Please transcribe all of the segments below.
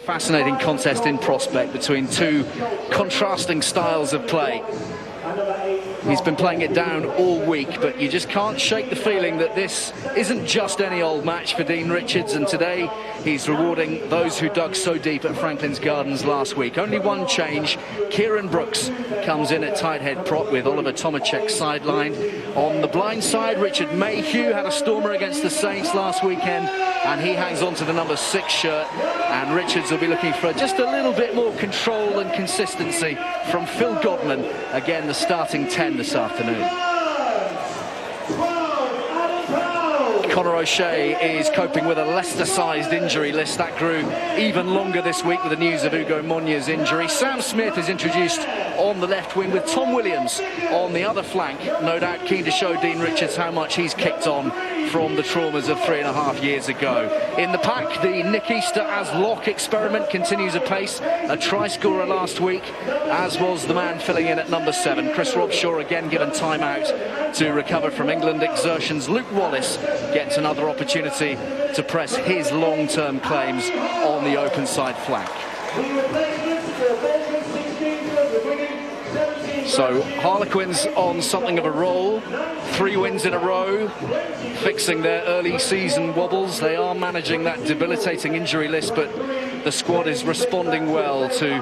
Fascinating contest in prospect between two contrasting styles of play. He's been playing it down all week, but you just can't shake the feeling that this isn't just any old match for Dean Richards, and today he's rewarding those who dug so deep at Franklin's Gardens last week. Only one change. Kieran Brooks comes in at tight head prop with Oliver Tomacek sidelined. On the blind side, Richard Mayhew had a stormer against the Saints last weekend, and he hangs on to the number 6 shirt, and Richards will be looking for just a little bit more control and consistency from Phil Godman, again the starting 10 this afternoon. Conor O'Shea is coping with a Leicester-sized injury list that grew even longer this week with the news of Ugo Monya's injury. Sam Smith is introduced on the left wing with Tom Williams on the other flank, no doubt keen to show Dean Richards how much he's kicked on from the traumas of 3.5 years ago. In the pack, the Nick Easter as lock experiment continues apace. A try scorer last week, as was the man filling in at number 7. Chris Robshaw again given time out to recover from England exertions. Luke Wallace gets another opportunity to press his long-term claims on the open side flank. So Harlequins on something of a roll, 3 wins in a row, fixing their early season wobbles. They are managing that debilitating injury list, but the squad is responding well to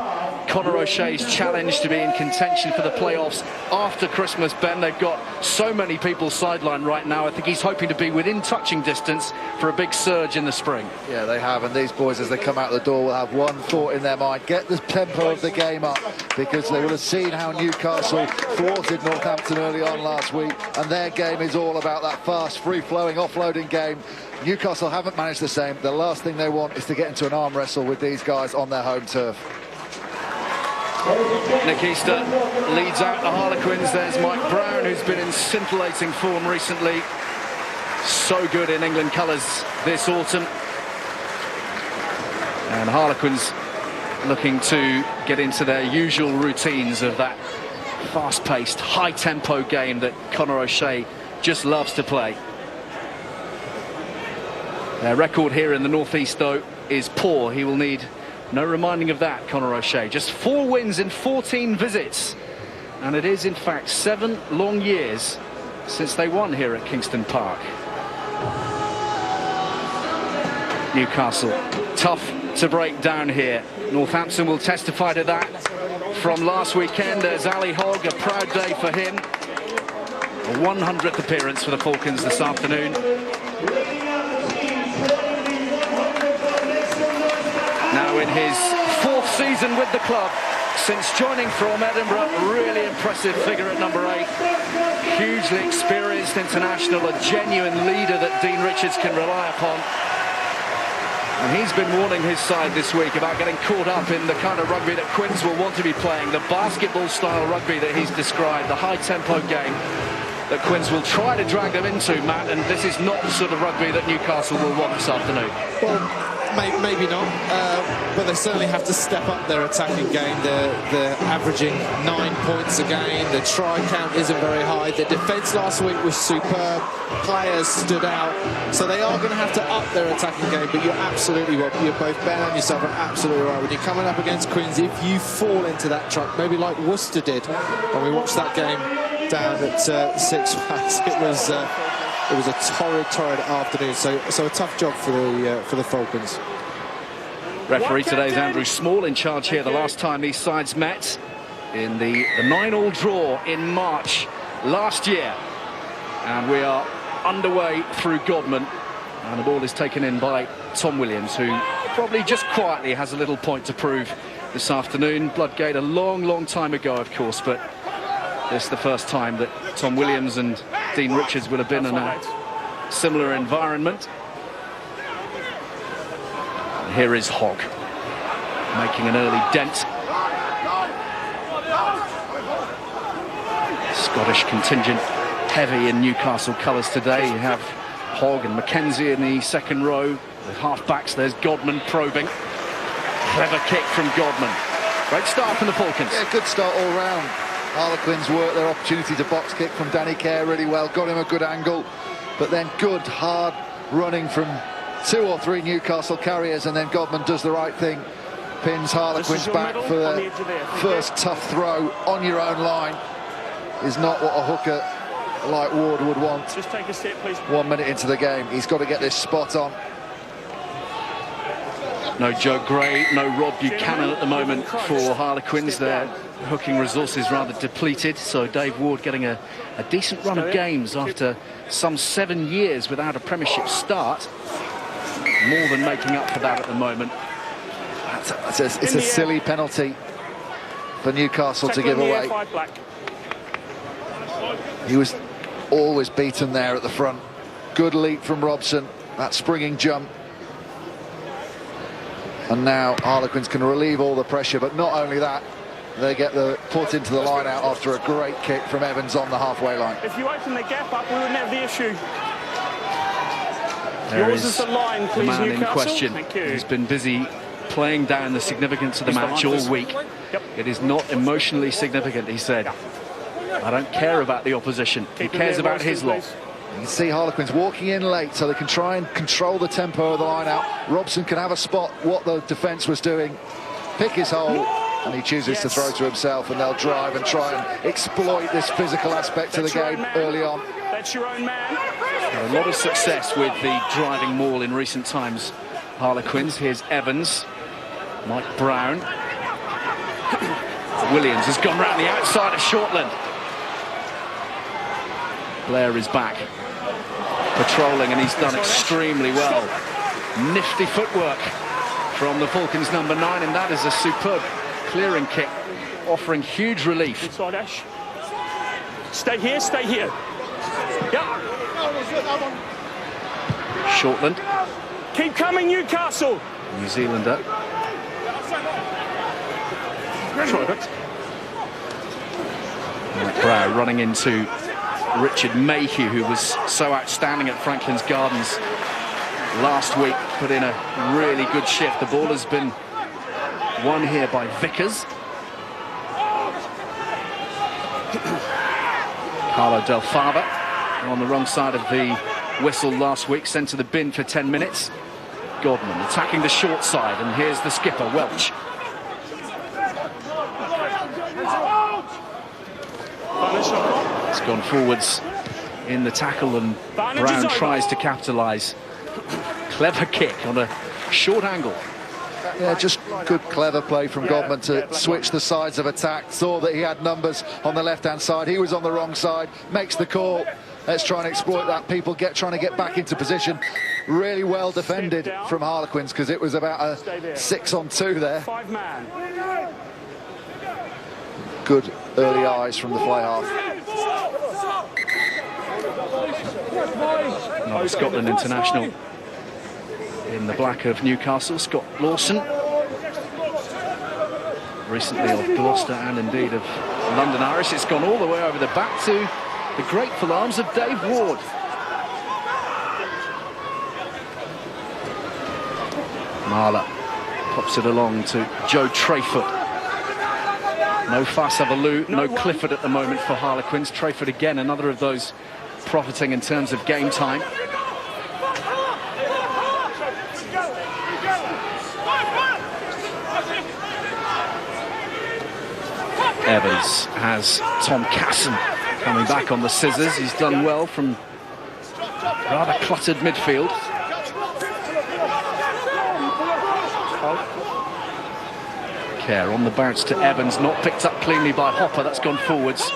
Conor O'Shea's challenge to be in contention for the playoffs after Christmas. Ben, they've got so many people sidelined right now. I think he's hoping to be within touching distance for a big surge in the spring. Yeah, they have, and these boys, as they come out the door, will have one thought in their mind: get the tempo of the game up, because they will have seen how Newcastle thwarted Northampton early on last week, and their game is all about that fast, free-flowing, offloading game. Newcastle haven't managed the same. The last thing they want is to get into an arm wrestle with these guys on their home turf. Nick Easter leads out the Harlequins. There's Mike Brown, who's been in scintillating form recently. So good in England colours this autumn. And Harlequins looking to get into their usual routines of that fast-paced, high-tempo game that Conor O'Shea just loves to play. Their record here in the Northeast, though, is poor. He will need no reminding of that, Conor O'Shea. Just 4 wins in 14 visits. And it is, in fact, 7 long years since they won here at Kingston Park. Newcastle, tough to break down here. Northampton will testify to that from last weekend. There's Ali Hogg, a proud day for him. A 100th appearance for the Falcons this afternoon. Now in his 4th season with the club since joining from Edinburgh. Really impressive figure at number 8. Hugely experienced international, a genuine leader that Dean Richards can rely upon. And he's been warning his side this week about getting caught up in the kind of rugby that Quins will want to be playing, the basketball-style rugby that he's described, the high-tempo game that Quins will try to drag them into, Matt, and this is not the sort of rugby that Newcastle will want this afternoon. Well, maybe not, but they certainly have to step up their attacking game. They're averaging 9 points a game. The try count isn't very high. The defence last week was superb. Players stood out. So they are going to have to up their attacking game, but you're absolutely right. You're both Ben and yourself are absolutely right. When you're coming up against Quins, if you fall into that trap, maybe like Worcester did when we watched that game down at Six Flags, it was a torrid afternoon. So a tough job for the Falcons. Referee today is Andrew Small, in charge here. The last time these sides met in the 9-all draw in March last year, and we are underway through Godman, and the ball is taken in by Tom Williams, who probably just quietly has a little point to prove this afternoon. Bloodgate a long time ago, of course, but this is the first time that Tom Williams and Dean Richards will have been in a similar environment. And here is Hogg making an early dent. Scottish contingent heavy in Newcastle colours today. You have Hogg and Mackenzie in the second row with half-backs. There's Godman probing. Clever kick from Godman. Great start from the Falcons. Yeah, good start all round. Harlequins worked their opportunity to box kick from Danny Kerr really well, got him a good angle, but then good hard running from 2 or 3 Newcastle carriers, and then Godman does the right thing pins Harlequins back for their first tough throw on your own line is not what a hooker like Ward would want. Just take a step, please. 1 minute into the game, he's got to get this spot on. No Joe Gray, no Rob Buchanan at the moment for Harlequins. Their hooking resources rather depleted, so Dave Ward getting a decent run of games after some 7 years without a Premiership start. More than making up for that at the moment. It's a silly penalty for Newcastle to give away. He was always beaten there at the front. Good leap from Robson, that springing jump. And now Harlequins can relieve all the pressure, but not only that, they get the put into the line out after a great kick from Evans on the halfway line. If you open the gap up, we wouldn't have the issue. There Yours is the line, please, the man Newcastle. in question. Thank you. He's been busy playing down the significance of the match all week. Yep. It is not emotionally significant, he said. I don't care about the opposition. He cares about his lot. You can see Harlequins walking in late so they can try and control the tempo of the line out. Robson can have a spot what the defence was doing, pick his hole, and he chooses to throw to himself, and they'll drive and try and exploit this physical aspect of the game early on. That's your own man. A lot of success with the driving maul in recent times, Harlequins. Here's Evans, Mike Brown. Williams has gone round the outside of Shortland. Blair is back, patrolling, and he's done extremely well. Nifty footwork from the Falcons' number 9, and that is a superb clearing kick, offering huge relief. Inside Ash. Stay here, stay here. Yep. Shortland, Keep coming, Newcastle. New Zealander. Mike Brown running into Richard Mayhew, who was so outstanding at Franklin's Gardens last week, put in a really good shift. The ball has been won here by Vickers. Carlo Del Fava on the wrong side of the whistle last week, sent to the bin for 10 minutes. Godman attacking the short side, and here's the skipper, Welch. It's gone forwards in the tackle, and Brown tries to capitalise. Clever kick on a short angle. Yeah, just good, clever play from Godman to switch the sides of attack. Saw that he had numbers on the left-hand side. He was on the wrong side. Makes the call. Let's try and exploit that. People trying to get back into position. Really well defended from Harlequins, because it was about a 6-on-2 there. 5-man. Good early eyes from the fly half. Another Scotland international in the black of Newcastle, Scott Lawson. Recently of Gloucester and indeed of London Irish. It's gone all the way over the back to the grateful arms of Dave Ward. Marler pops it along to Joe Trayford. No Fasavalou, no Clifford at the moment for Harlequins. Trayford again, another of those profiting in terms of game time. Evans has Tom Casson coming back on the scissors. He's done well from rather cluttered midfield. Care on the bounce to Evans, not picked up cleanly by Hopper. That's gone forwards.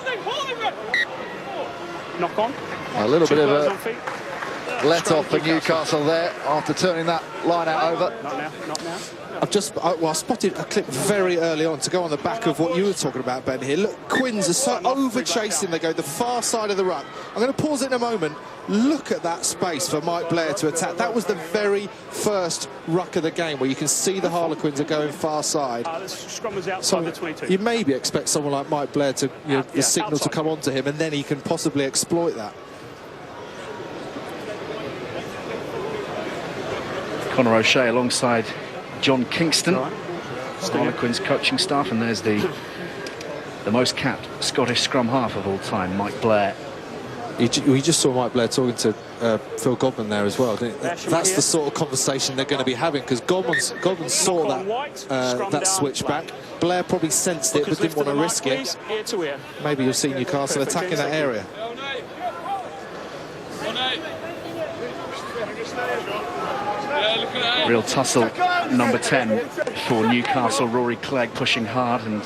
Knock on. A little bit of a let-off for Newcastle there after turning that line out over. Not now, not now. I spotted a clip very early on to go on the back of what you were talking about, Ben, here. Look, Quins are so over-chasing. They go the far side of the ruck. I'm going to pause it in a moment. Look at that space for Mike Blair to attack. That was the very first ruck of the game, where you can see the Harlequins are going far side. The scrum was outside the 22. You maybe expect someone like Mike Blair to, the signal outside, to come onto him, and then he can possibly exploit that. Conor O'Shea alongside John Kingston, Harlequins coaching staff, and there's the most capped Scottish scrum half of all time, Mike Blair. We just saw Mike Blair talking to Phil Godman there as well. That's the sort of conversation they're going to be having, because Godman saw that switch back. Blair probably sensed it but didn't want to risk it. Maybe you'll see Newcastle attacking that area. Real tussle, number 10 for Newcastle. Rory Clegg pushing hard, and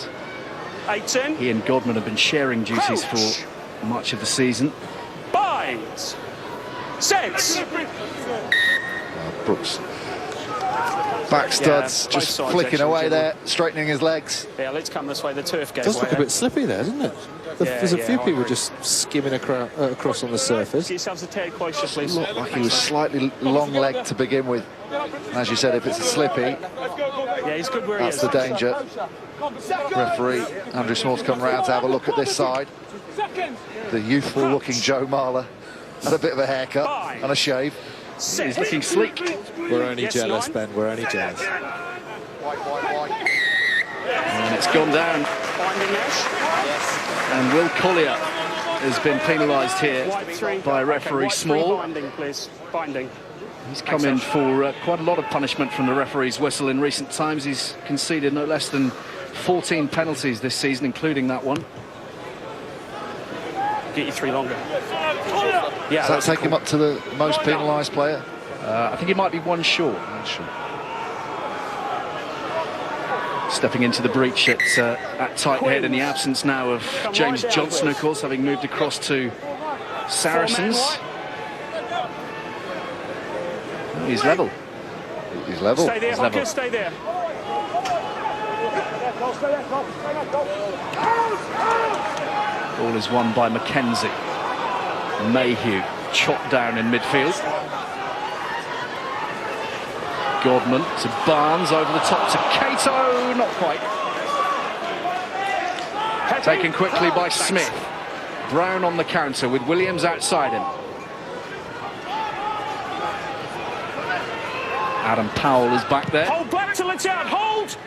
18. he and Godman have been sharing duties for much of the season. Binds. Sets. Brooks. Back studs, both just sides flicking actually away did there, straightening his legs. Yeah, let's come this way. The turf gave It does way. look a bit slippy there, doesn't it? There's a few I people agree. just skimming across on the surface. Get yourselves a tad closer, please. Looked like he was slightly long-legged to begin with. And as you said, if it's a slippy, Yeah, he's good where he that's is. the danger. Referee Andrew Small's come round to have a look at this side. The youthful-looking Joe Marler had a bit of a haircut and a shave. He's looking sleek. We're only Yes, jealous, nine. Ben. We're only jealous. And it's gone down. Binding Nash. And Will Collier has been penalised here White 3. by referee White 3 Small. binding, please. Binding. He's come in for quite a lot of punishment from the referee's whistle in recent times. He's conceded no less than 14 penalties this season, including that one. Get you 3 longer. Yeah, Does that take him up to the most penalised player? I think he might be one short. Stepping into the breach at tight head in the absence now of James Johnson, of course, having moved across to Saracens. Oh, he's level. He's level. Stay there, He's level. Hawker, stay there. Ball is won by Mackenzie. Mayhew chopped down in midfield. Godman to Barnes, over the top to Cato, not quite. Taken quickly by Smith. Brown on the counter with Williams outside him. Adam Powell is back there. Hold back till it's out. Hold!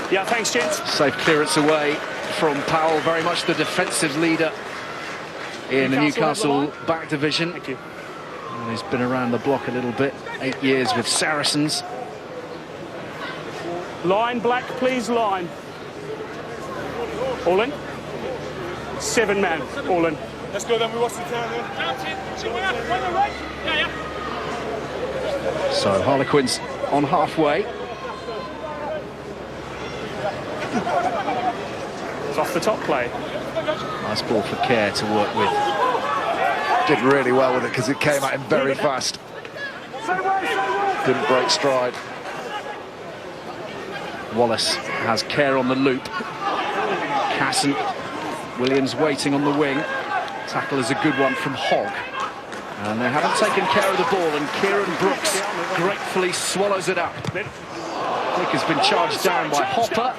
Yeah, thanks, gents. Safe clearance away from Powell, very much the defensive leader in the Newcastle back division. Thank you. And he's been around the block a little bit, 8 years with Saracens. Line, Black, please, line. All in. 7 man, all in. Let's go then, we watch the turn. So Harlequins on halfway. It's off the top play. Nice ball for Kerr to work with. Did really well with it because it came at him very fast. Didn't break stride. Wallace has Kerr on the loop. Casson, Williams waiting on the wing. Tackle is a good one from Hogg. And they haven't taken care of the ball, and Kieran Brooks gratefully swallows it up. Nick has been charged down by Hopper,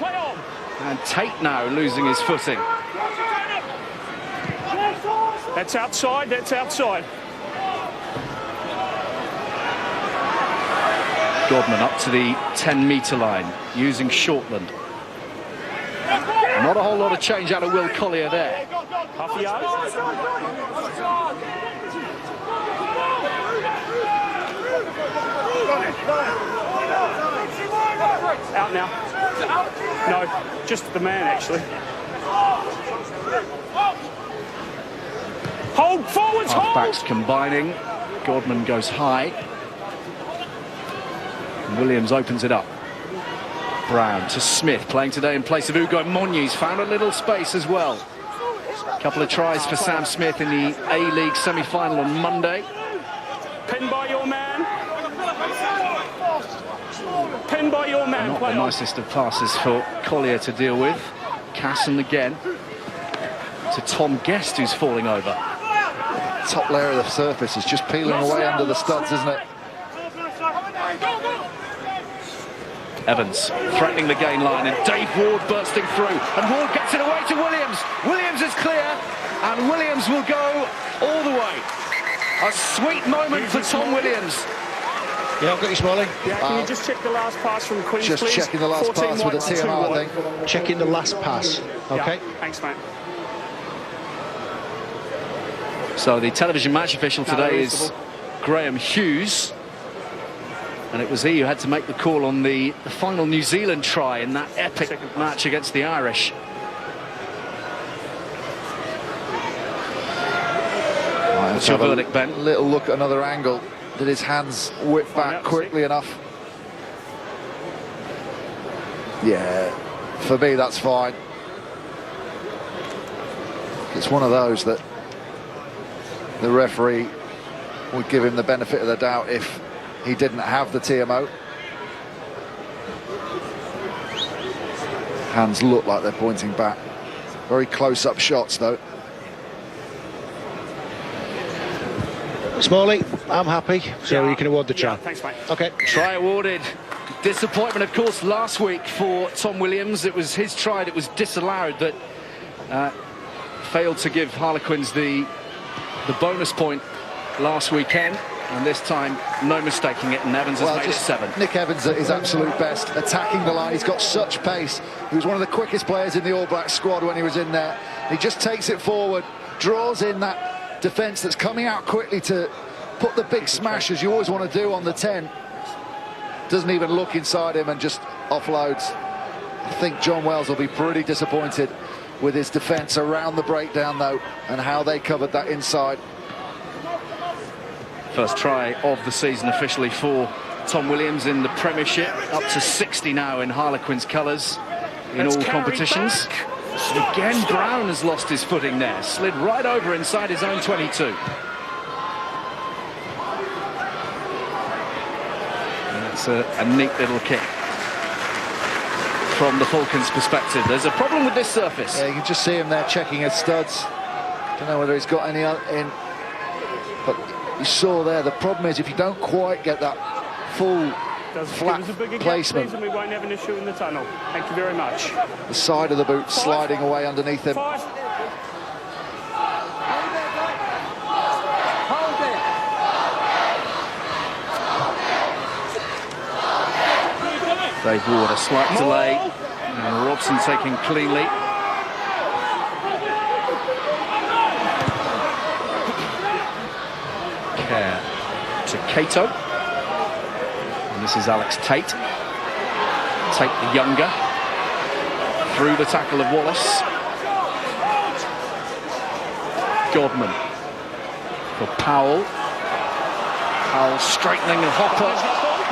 and Tate now losing his footing. That's outside, that's outside. Godman up to the 10-metre line, using Shortland. Not a whole lot of change out of Will Collier there. Half a yard. Out now. No, just the man, actually. Hold, forwards, hold! Half-backs combining. Godman goes high. Williams opens it up. Brown to Smith, playing today in place of Ugo Monye's. Found a little space as well. A couple of tries for Sam Smith in the A-League semi-final on Monday. Pinned by your man. Pinned by your man. Not Play the on. nicest of passes for Collier to deal with. Casson again to Tom Guest, who's falling over. Top layer of the surface is just peeling away under the studs, isn't it? Evans threatening the gain line, and Dave Ward bursting through, and Ward gets it away to Williams. Williams is clear, and Williams will go all the way. A sweet moment for Tom Williams. Yeah, I've got you, Smalley. Yeah, can you just check the last pass from Queens, Just please? checking the last 14 pass with a white, 2 TMR white. thing. Checking the last pass. Okay. Yeah, thanks, mate. So the television match official today is Graham Hughes, and it was he who had to make the call on the final New Zealand try in that epic match against the Irish. What's your verdict, Ben? Little look at another angle. Did his hands whip back quickly enough? Yeah, for me that's fine. It's one of those that the referee would give him the benefit of the doubt if he didn't have the TMO. Hands look like they're pointing back. Very close-up shots though. Smalley, I'm happy, so you can award the try. Yeah, thanks, mate. Okay. Try awarded. Disappointment, of course, last week for Tom Williams. It was his try that was disallowed, that failed to give Harlequins the bonus point last weekend. And this time, no mistaking it, and Evans has made it 7. Nick Evans at his absolute best, attacking the line. He's got such pace. He was one of the quickest players in the All Black squad when he was in there. He just takes it forward, draws in that defence that's coming out quickly to put the big smash, as you always want to do on the 10. Doesn't even look inside him and just offloads. I think John Wells will be pretty disappointed with his defence around the breakdown, though, and how they covered that inside. First try of the season officially for Tom Williams in the Premiership, up to 60 now in Harlequins colours in all competitions. And again, Brown has lost his footing there, slid right over inside his own 22. And that's a neat little kick from the Falcons' perspective. There's a problem with this surface. Yeah, you can just see him there checking his studs. Don't know whether he's got any in, but you saw there, the problem is if you don't quite get that full flat placement, and we won't have an issue in the tunnel. Thank you very much. the side of the boot sliding away underneath him. Dave Ward, a slight delay, and Robson taking cleanly. Care to Cato. And this is Alex Tate. Tate the younger. Through the tackle of Wallace. Godman for Powell. Powell straightening the Hopper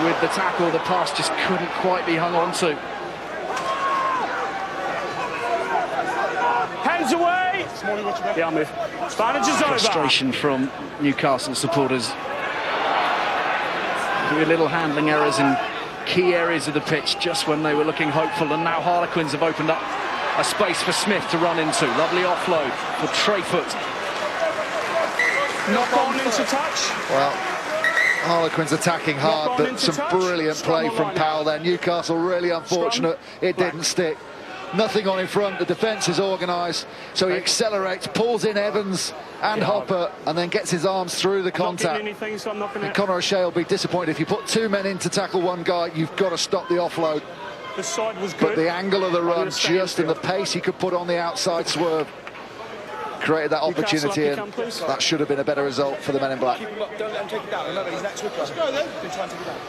with the tackle. The pass just couldn't quite be hung on to. Hands away! Yeah, I'll move. Advantage is over. Frustration from Newcastle supporters. Few little handling errors in key areas of the pitch just when they were looking hopeful, and now Harlequins have opened up a space for Smith to run into. Lovely offload for Treyfoot. Not gone into touch. Well, Harlequins attacking hard, but some brilliant play from Powell there. Newcastle really unfortunate it didn't stick. Nothing on in front, the defence is organised, so he accelerates, pulls in Evans and Hopper, and then gets his arms through the contact. Anything, so I'm not gonna... And Conor O'Shea will be disappointed. If you put 2 men in to tackle one guy, you've got to stop the offload. The side was good. But the angle of the run, just in the pace he could put on the outside swerve, created that opportunity, and that should have been a better result for the men in black. Keep him up, don't let him take it down. Remember, he's next to it. Let's go then. Been trying to take it down.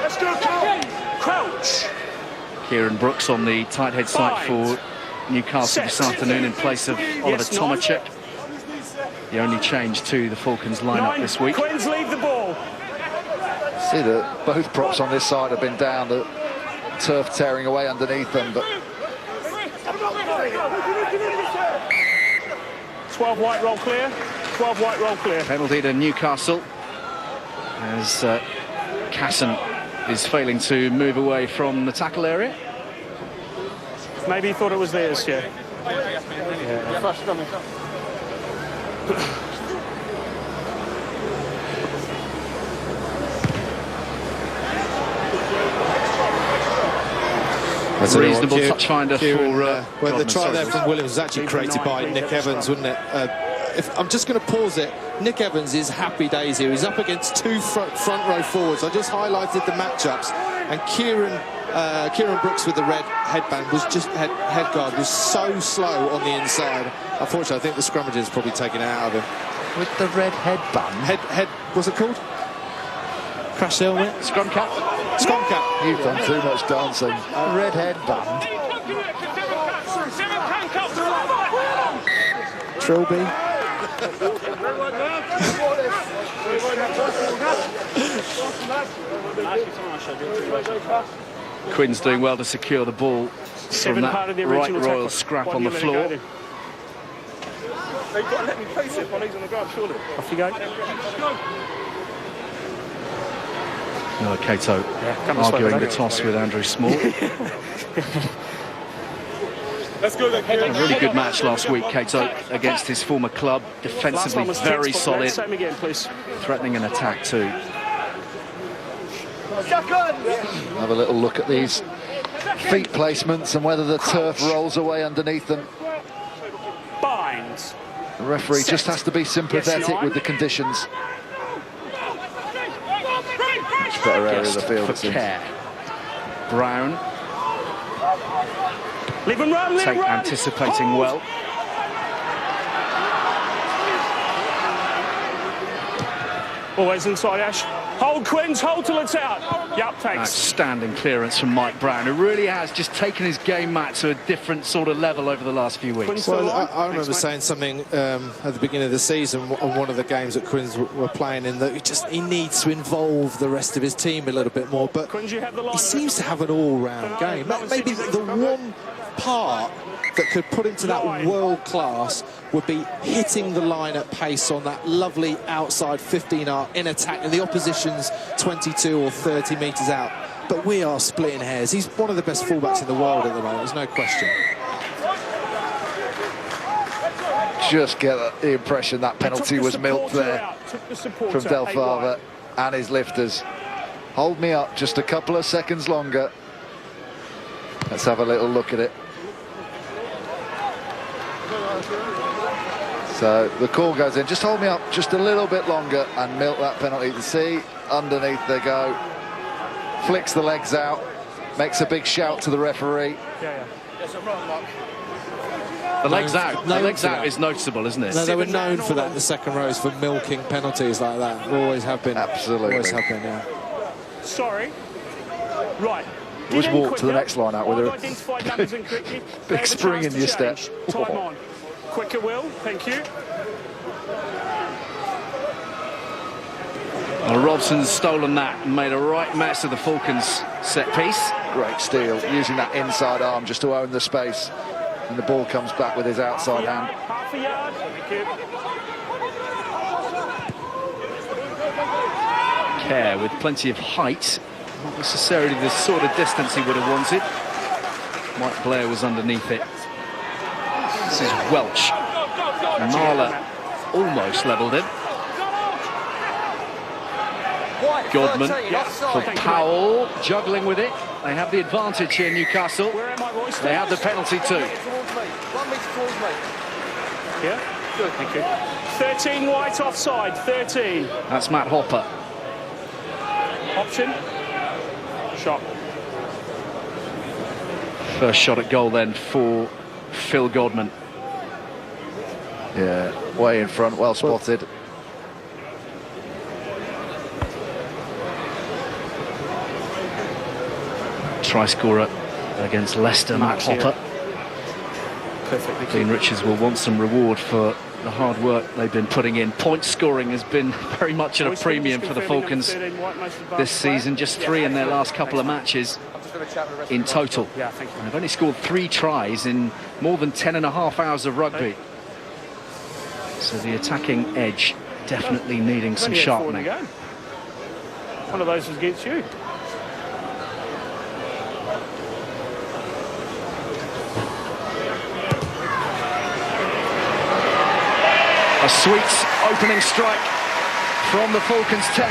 Let's go, Crouch. Kieran Brooks on the tight head side for Newcastle this afternoon in place of Oliver Tomacek. The only change to the Falcons lineup this week. Quins leave the ball. See that both props on this side have been down, the turf tearing away underneath them, but 12 white roll clear. 12 white roll clear. Penalty to Newcastle as Casson is failing to move away from the tackle area. Maybe he thought it was theirs, yeah. That's a reasonable touch finder for well, the try there from Williams was actually created by Nick Evans, wasn't it? If I'm just going to pause it. Nick Evans is happy days here. He's up against 2 front row forwards. I just highlighted the matchups, and Kieran Kieran Brooks with the red headband was just head guard was so slow on the inside. Unfortunately, I think the scrummager's probably taken it out of him. With the red headband? Head, what's it called? Crash helmet? Scrum cap. Scrum cap. You've done too much dancing. Red headband. Trilby. Quinn's doing well to secure the ball from that right royal scrap on the floor. They've got to let me place it while he's on the ground, surely. Off you go. No, Cato arguing the toss with Andrew Small. Let's go then, Kieran. A really good match last week, Cato, against his former club. Defensively very solid, Same again, please. threatening an attack too. Have a little look at these feet placements and whether the turf rolls away underneath them. Binds. The referee just has to be sympathetic with the conditions. Much better area of the field, it seems. Care. Brown. Leave him run, leave him run. Anticipating well. Always inside, Ash. Hold, Quins, hold till it's out. Yep, thanks. Outstanding clearance from Mike Brown, who really has just taken his game, Matt, to a different sort of level over the last few weeks. Well, I remember saying something at the beginning of the season on one of the games that Quins were playing in, that he needs to involve the rest of his team a little bit more, but Quins, you have the line. he seems to have an all-round game. Maybe the one part that could put him to that world class would be hitting the line at pace on that lovely outside 15-yard in attack and the opposition's 22 or 30 metres out. But we are splitting hairs. He's one of the best fullbacks in the world at the moment, there's no question. Just get the impression that penalty was milked there from Del Fava and his lifters. Hold me up just a couple of seconds longer. Let's have a little look at it. So the call goes in, just hold me up just a little bit longer and milk that penalty. You see, underneath they go, flicks the legs out, makes a big shout to the referee. The legs out, is noticeable, isn't it? No, they were known for that in the second rows, for milking penalties like that. Always have been. Absolutely. Always have been, yeah. Sorry. Right. Just walk to the next line out with a big spring in your step. Time on. Quicker, Will. Thank you. Well, Robson's stolen that and made a right mess of the Falcons set piece. Great steal, using that inside arm just to own the space. And the ball comes back with his outside hand. Half a yard. Thank you. Care with plenty of height. Not necessarily the sort of distance he would have wanted. Mike Blair was underneath it. This is Welch. Marla almost levelled it. Godman for Powell, juggling with it. They have the advantage here, Newcastle. They have the penalty too. 1 metre towards me. Yeah, good, thank you. 13 white offside, 13. That's Matt Hopper. Option. Shot. First shot at goal then for Phil Godman. Yeah, way in front, well spotted. Try scorer against Leicester, Matt Hopper. Perfectly. Dean Richards will want some reward for the hard work they've been putting in. Point scoring has been very much at a premium for the Falcons this season. Just 3 in their last couple of matches in total. Yeah, thank you. And they've only scored 3 tries in more than 10.5 hours of rugby. So the attacking edge definitely needing some sharpening. One of those was against you. A sweet opening strike from the Falcons 10.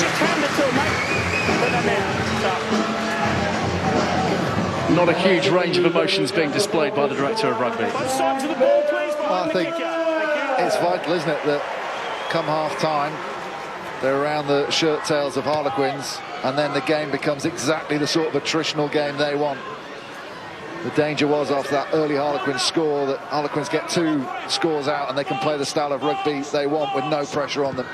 Just hand it to him, mate. Put them in. Not a huge range of emotions being displayed by the director of rugby. Both sides of the ball, please. Well, I think it's vital, isn't it, that come half-time, They're around the shirt tails of Harlequins, and then the game becomes exactly the sort of attritional game they want. The danger was after that early Harlequins score that Harlequins get 2 scores out and they can play the style of rugby they want with no pressure on them.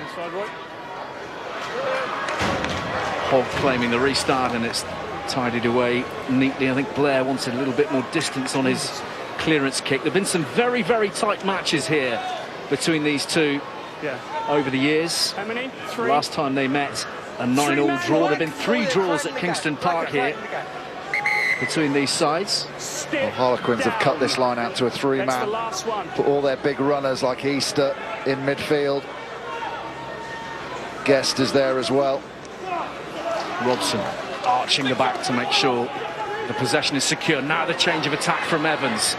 Hogg claiming the restart, and it's tidied away neatly. I think Blair wanted a little bit more distance on his clearance kick. There have been some very, very tight matches here between these two over the years. How many? 3? Last time they met, a 9-9 draw. There have been 3 draws at Kingston Park here between these sides. Well, Harlequins have cut this line out to a 3-man. Put all their big runners like Easter in midfield. Guest is there as well. Robson arching the back to make sure the possession is secure. Now the change of attack from Evans.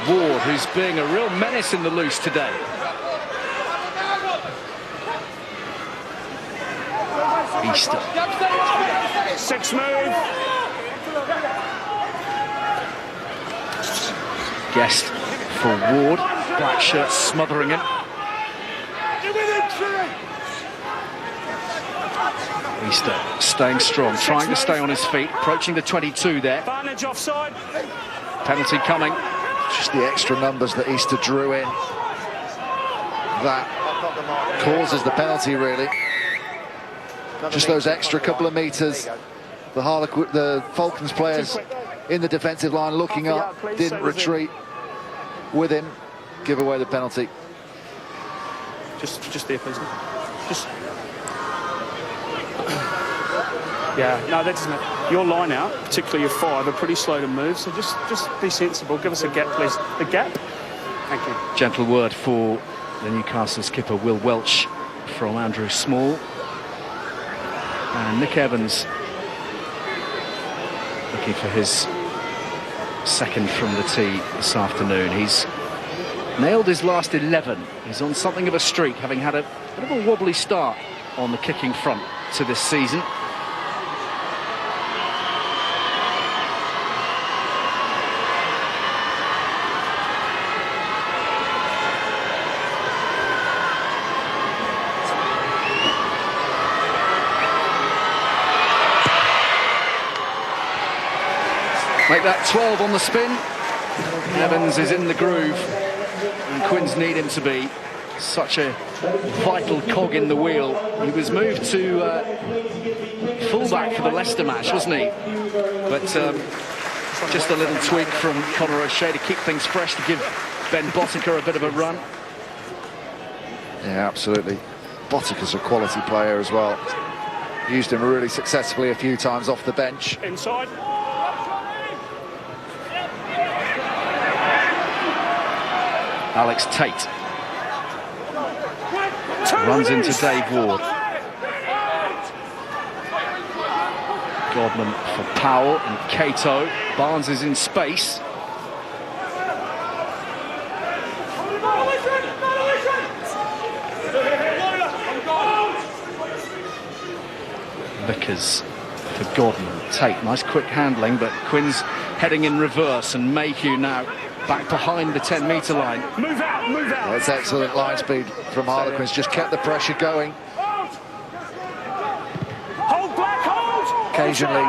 Ward, who's being a real menace in the loose today. Easter. 6 move. Guest for Ward. Black shirt smothering him. Easter staying strong, trying to stay on his feet, approaching the 22 there. Advantage offside. Penalty coming. Just the extra numbers that Easter drew in. That causes the penalty, really. Just those extra couple of metres. The Falcons players in the defensive line looking up, didn't retreat with him, give away the penalty. Just there, please. Just. Yeah, no, that doesn't matter. Your line out, particularly your 5, are pretty slow to move, so just be sensible. Give us a gap, please. A gap. Thank you. Gentle word for the Newcastle skipper, Will Welch, from Andrew Small. And Nick Evans looking for his second from the tee this afternoon. He's nailed his last 11. He's on something of a streak, having had a bit of a wobbly start on the kicking front to this season. Make that 12 on the spin. Evans is in the groove, and Quins need him to be. Such a vital cog in the wheel. He was moved to fullback for the Leicester match, wasn't he? But just a little tweak from Conor O'Shea to keep things fresh, to give Ben Botica a bit of a run. Yeah, absolutely. Botica's a quality player as well. Used him really successfully a few times off the bench. Inside. Alex Tate runs into Dave Ward. Godman for Powell and Cato. Barnes is in space. Vickers for Godman. Tate, nice quick handling, but Quins heading in reverse, and Mayhew now back behind the 10-metre line. Move out, move out. That's excellent line speed from Harlequins, just kept the pressure going. Hold, Black, hold! Occasionally,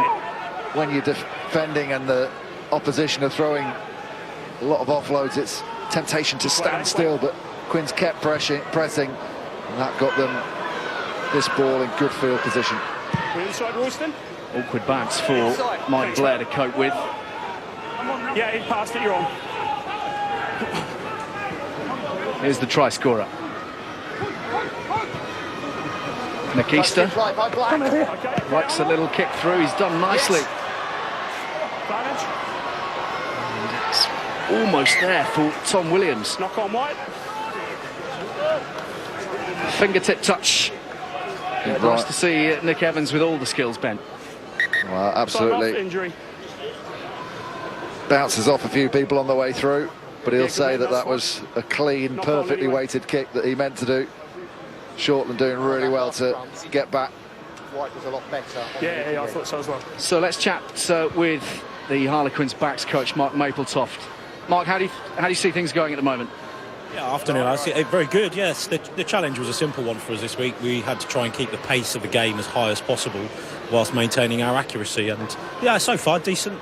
when you're defending and the opposition are throwing a lot of offloads, it's temptation to stand still, but Quins kept pressing, and that got them this ball in good field position. We're inside Royston. Awkward backs for Mike Blair to cope with. Yeah, he passed it, you're on. Here's the try scorer. Nick Easter likes a little kick through. He's done nicely. And it's almost there for Tom Williams. Knock on white. Fingertip touch. Nice to see Nick Evans with all the skills, Ben. Well, absolutely. Injury. Bounces off a few people on the way through, but he'll say that that was a clean, perfectly weighted kick that he meant to do. Shortland doing really well to get back. White was a lot better. Yeah, I thought so as well. So let's chat with the Harlequins backs coach, Mark Mapletoft. Mark, how do you see things going at the moment? Yeah, afternoon, lads. Very good, yes. The challenge was a simple one for us this week. We had to try and keep the pace of the game as high as possible whilst maintaining our accuracy. And, yeah, so far, decent.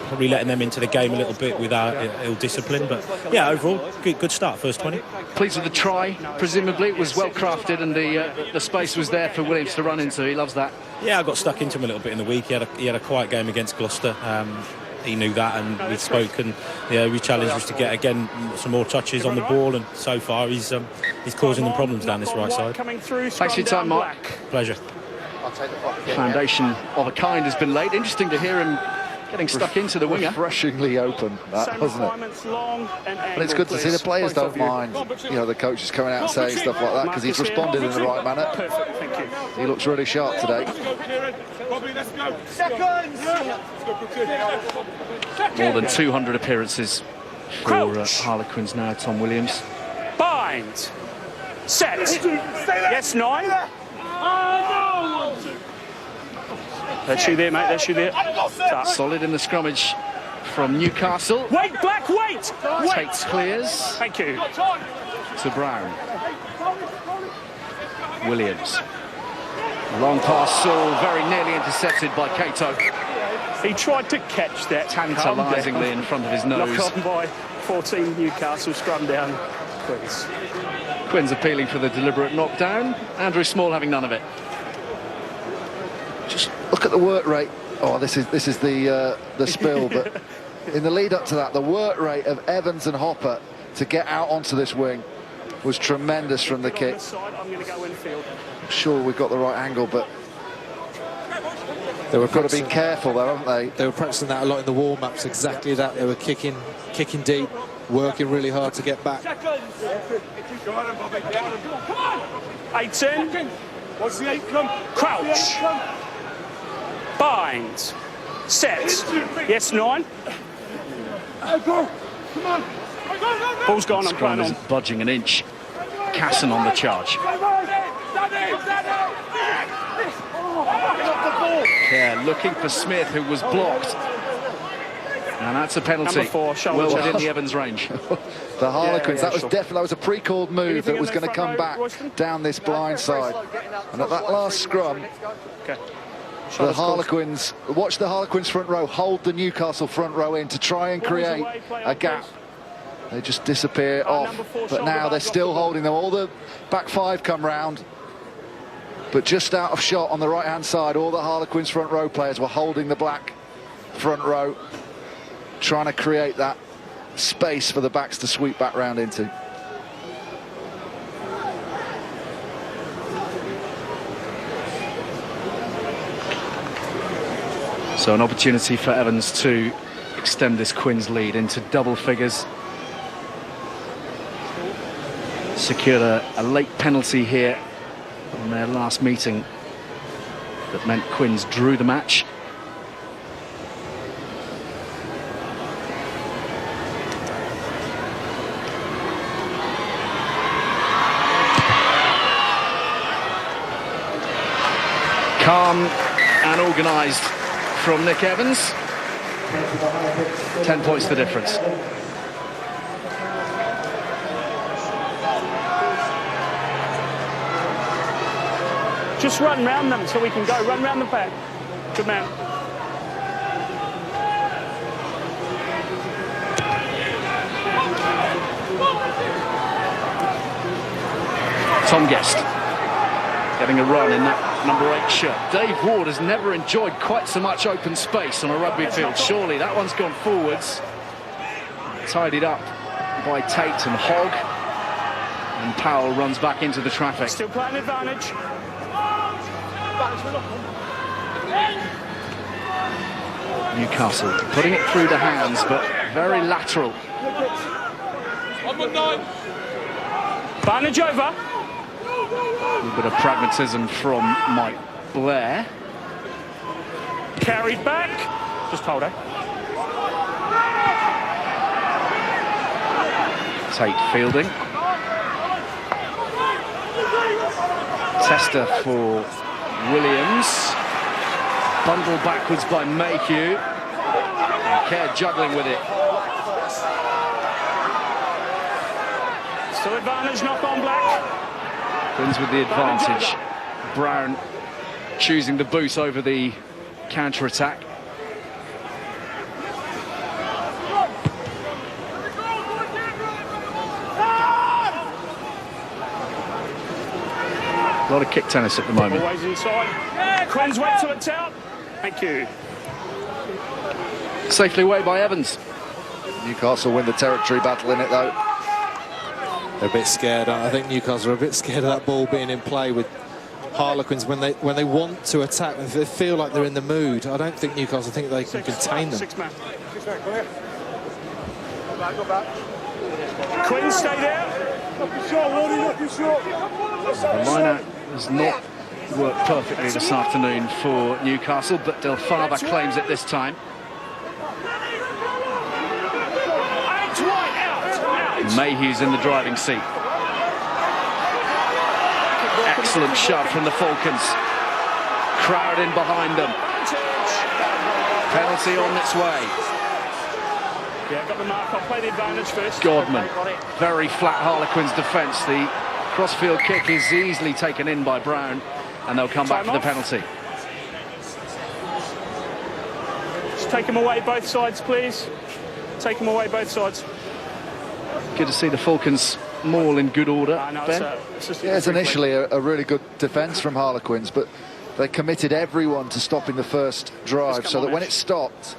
Probably letting them into the game a little bit with our ill-discipline. But, yeah, overall, good start, first 20. Pleased with the try, presumably. It was well crafted and the space was there for Williams to run into. He loves that. Yeah, I got stuck into him a little bit in the week. He had a quiet game against Gloucester. He knew that, and we spoke, and we challenged us to get again some more touches on the ball, and so far he's causing them problems down this right side. Thanks for your time, Mark. Pleasure. Foundation of a kind has been laid. Interesting to hear him getting stuck into the winger. Refreshingly open, that, wasn't it? And it's good to see the players don't mind, the coaches coming out and saying stuff like that, because he's responded in the right manner. Perfect, thank you. He looks really sharp today. More than 200 appearances for Harlequins now, Tom Williams. Bind. Set. Yes, 9. That's you there, mate. That's you there. Solid in the scrummage from Newcastle. Wait, Black, wait! Tate clears. Thank you. To Brown. Williams. Long pass, Saul, very nearly intercepted by Cato. He tried to catch that. Tantalisingly in front of his nose. Knock on by 14 Newcastle, scrum down. Quins. Quins appealing for the deliberate knockdown. Andrew Small having none of it. Just look at the work rate. Oh, this is the spill, but in the lead up to that, the work rate of Evans and Hopper to get out onto this wing was tremendous from the kick. I'm going to go infield. I'm sure we've got the right angle, but they were got to be careful though, haven't they? They were practicing that a lot in the warm-ups, exactly that. They were kicking deep, working really hard to get back. 18. What's the 8 come? Crouch. Bind. Set. Yes, 9. Go. Come on. Ball's gone, I'm Scrum playing on. isn't budging an inch. Casson on the charge. Yeah, looking for Smith, who was blocked. And that's a penalty. Number 4, shoulder well charge. within the Evans range. The Harlequins, Yeah, that was sure. definitely, that was a pre-called move. Anything That was in going the to come front row, back Royston? down this blind side. And at that last scrum, Okay. the Shoulder's Harlequins, watch the Harlequins front row hold the Newcastle front row in to try and create a gap. They just disappear off, number 4 but shoulder now they're guard still got the holding them. All the back 5 come round, but just out of shot on the right-hand side, all the Harlequins front row players were holding the black front row, trying to create that space for the backs to sweep back round into. So an opportunity for Evans to extend this Quins lead into double figures. Secured a late penalty here in their last meeting that meant Quins drew the match. Calm and organised from Nick Evans. 10 points the difference. Just run round them so we can go. Run round the back. Good man. Tom Guest getting a run in that number 8 shirt. Dave Ward has never enjoyed quite so much open space on a rugby field. Surely that one's gone forwards. Tidied up by Tate and Hogg. And Powell runs back into the traffic. Still playing advantage. Newcastle putting it through the hands, but very lateral. Advantage over. A little bit of pragmatism from Mike Blair. Carried back. Just hold it. Tate fielding. Tester for Williams. Bundled backwards by Mayhew. And, Kerr juggling with it. Still advantage, knock on Black. Quins with the advantage. Brown choosing the boot over the counter-attack. A lot of kick tennis at the moment. Always inside. Quins went to its out. Thank you. Safely away by Evans. Newcastle win the territory battle in it, though. They're a bit scared. I think Newcastle are a bit scared of that ball being in play with Harlequins when they want to attack. If they feel like they're in the mood, I don't think Newcastle think they can contain them. Six-man. Quinn, stay there. The line-out has not worked perfectly this afternoon for Newcastle, but Del Fava claims it this time. Mayhew's in the driving seat. Excellent shove from the Falcons. Crowd in behind them. Penalty on its way. Yeah, got the mark. I'll play the advantage first. Godman. Very flat Harlequins defence. The crossfield kick is easily taken in by Brown, and they'll come back for the penalty. Just take them away both sides, please. Take them away both sides. Good to see the Falcons maul in good order, Ben. It's initially a really good defence from Harlequins, but they committed everyone to stopping the first drive, so that when it stopped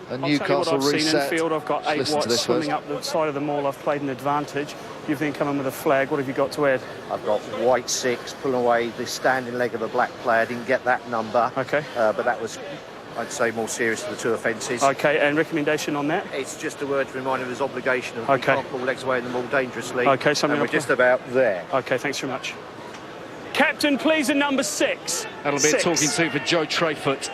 and Newcastle reset. I've got 8 whites swimming up the side of the maul. I've played an advantage. You've then come in with a flag. What have you got to add? I've got white 6, pulling away the standing leg of a black player. Didn't get that number. Okay. But that was, I'd say, more serious than the 2 offences. Okay, and recommendation on that? It's just a word to remind him of his obligation of can't pull legs away in the ball dangerously. Okay, and we're just about there. Okay, thanks very much. Captain, please, and number 6. That'll be a talking to for Joe Trayfoot.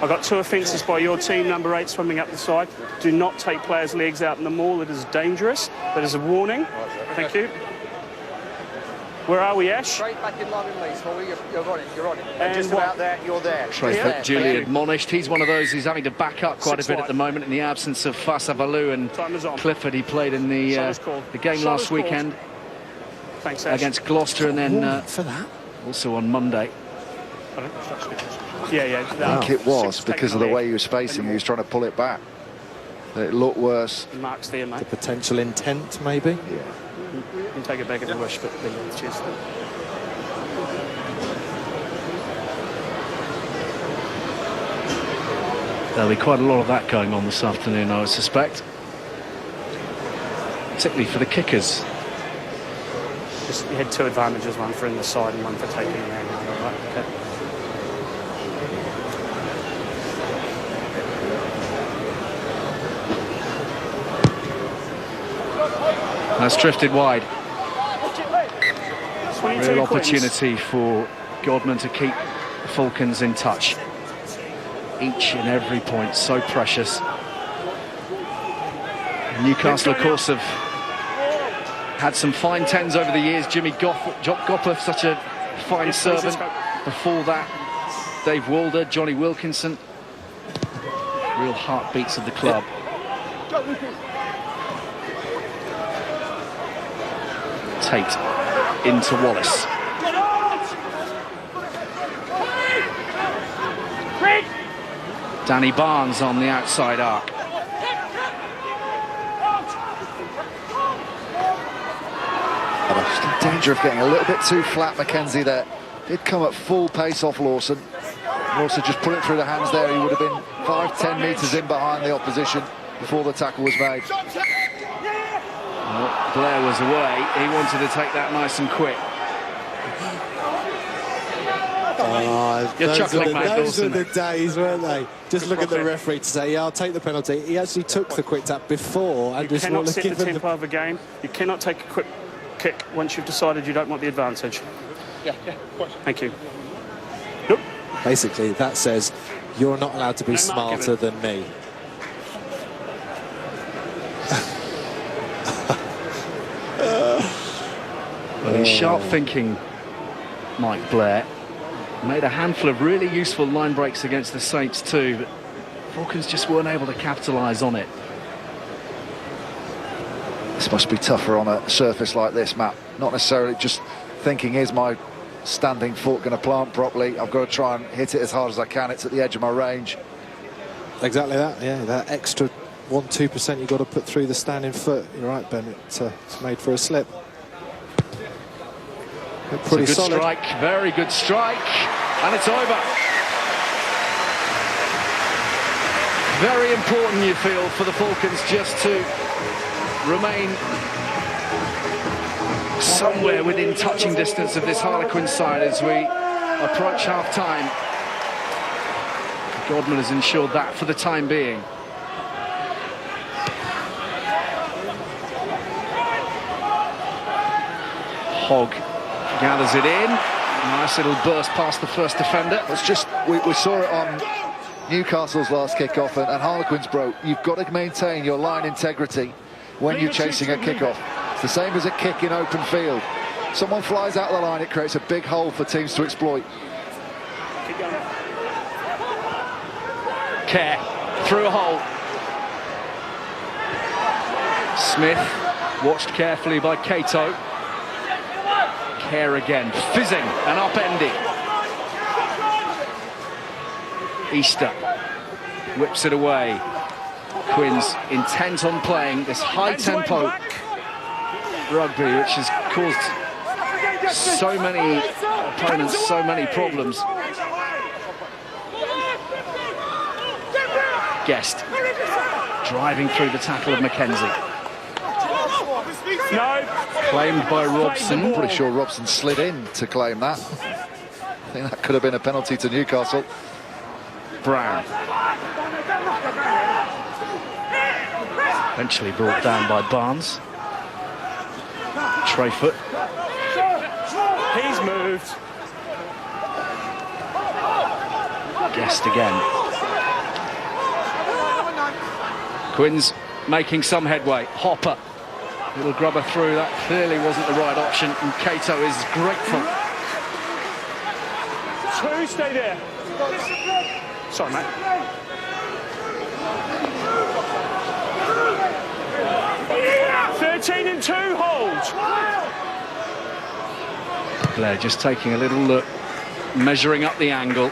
I've got 2 offences by your team, number 8 swimming up the side. Do not take players' legs out in the maul. It is dangerous. That is a warning. Thank you. Where are we, Ash? Straight back in line with me, Smalley. You're on it, you're on it. And just about there, you're there. Trayfoot duly admonished. He's one of those who's having to back up quite a bit at the moment in the absence of Fasavalu and Clifford. He played in the game last weekend. Thanks, Ash. Against Gloucester, and then for that. also on Monday. Yeah. I think it was because of the way he was facing. He was trying to pull it back. It looked worse. Marks there, mate. The potential intent, maybe. Yeah. You can take it back at the wish, but cheers. There'll be quite a lot of that going on this afternoon, I would suspect. Particularly for the kickers. Just, you had 2 advantages, one for in the side and one for taking the man out. All right, okay. That's drifted wide. 22 Real opportunity for Godman to keep the Falcons in touch. Each and every point so precious. Newcastle, of course, have had some fine 10s over the years. Jimmy Gopper, such a fine servant. Before that, Dave Walder, Johnny Wilkinson. Real heartbeats of the club. Tate into Wallace. Danny Barnes on the outside arc. Just in danger of getting a little bit too flat, Mackenzie there. Did come at full pace off Lawson. Lawson just put it through the hands there. He would have been 5-10 metres in behind the opposition before the tackle was made. Well, Blair was away. He wanted to take that nice and quick. You're chuckling, mate. Those were the days, weren't they? Just look at the referee to say, yeah, I'll take the penalty. He actually took the quick tap before. You cannot set the tempo of a game. You cannot take a quick kick once you've decided you don't want the advantage. Yeah, of course. Thank you. Nope. Basically, that says you're not allowed to be smarter than me. Well, he's sharp thinking, Mike Blair. Made a handful of really useful line breaks against the Saints too, but Falcons just weren't able to capitalise on it. This must be tougher on a surface like this, Matt. Not necessarily just thinking, is my standing foot going to plant properly? I've got to try and hit it as hard as I can. It's at the edge of my range. Exactly that, yeah. That extra 1-2% you've got to put through the standing foot. You're right, Ben. It's made for a slip. Pretty it's a good solid strike, very good strike, and it's over. Very important, you feel, for the Falcons just to remain somewhere within touching distance of this Harlequins side as we approach half-time. Godman has ensured that for the time being. Hogg gathers it in. Nice little burst past the first defender. It's just, we saw it on Newcastle's last kick-off, and Harlequins, bro, you've got to maintain your line integrity when you're chasing a kick-off. It's the same as a kick in open field. Someone flies out the line, it creates a big hole for teams to exploit. Keep going. Kerr through a hole. Smith watched carefully by Cato. Kerr again, fizzing and upended. Easter whips it away. Quins intent on playing this high-tempo rugby, which has caused so many opponents so many problems. Guest driving through the tackle of Mackenzie. No. Claimed by Robson. Pretty sure Robson slid in to claim that. I think that could have been a penalty to Newcastle. Brown. Eventually brought down by Barnes. Trayfoot. He's moved. Guest again. Quins making some headway. Hopper. Little grubber through. That clearly wasn't the right option, and Cato is grateful. Two, stay there. Sorry, mate. "13 and 2 holds." Blair just taking a little look, measuring up the angle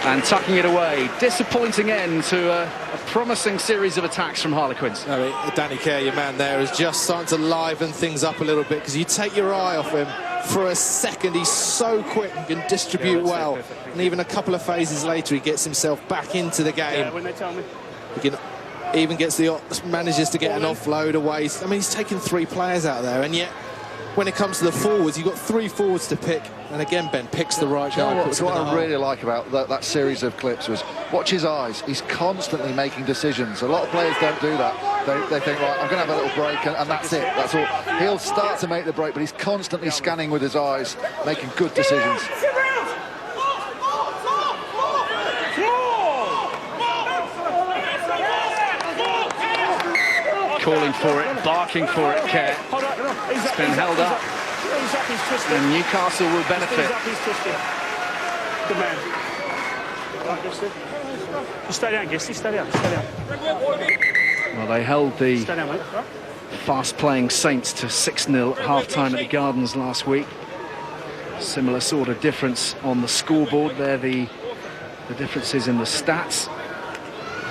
and tucking it away. Disappointing end to a promising series of attacks from Harlequins. I mean, Danny Kerr, your man there, is just starting to liven things up a little bit, because you take your eye off him for a second. He's so quick and can distribute well, and even a couple of phases later he gets himself back into the game. Yeah, when they tell me. He can even manages to get an offload away. I mean, he's taken 3 players out there, and yet when it comes to the forwards, you've got 3 forwards to pick, and again Ben picks the right guy. What I really like about that series of clips was, watch his eyes. He's constantly making decisions. A lot of players don't do that. They think, right, I'm going to have a little break, and that's it. That's all. He'll start to make the break, but he's constantly scanning with his eyes, making good decisions. Calling for it, barking for it, Kerr. It's been held up, and Newcastle will benefit. Good man. You stay down, Gisty, stay down, stay down. Well, they held the Stay down, mate. fast-playing Saints to 6-0 at half-time at the Gardens last week. Similar sort of difference on the scoreboard there. The differences in the stats.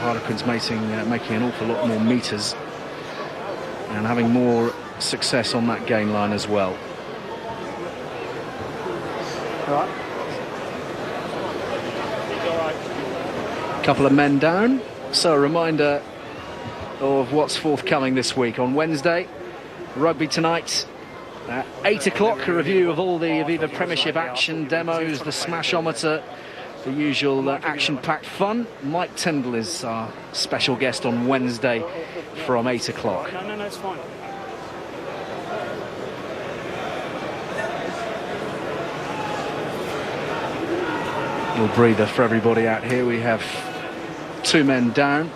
Harlequins making an awful lot more metres and having more success on that gain line as well. All right. Couple of men down, so a reminder of what's forthcoming this week. On Wednesday, rugby tonight at 8 o'clock, a review of all the Aviva Premiership action, demos, the smashometer, the usual action-packed fun. Mike Tyndall is our special guest on Wednesday from 8 o'clock. No, it's fine. Little breather for everybody out here. We have 2 men down.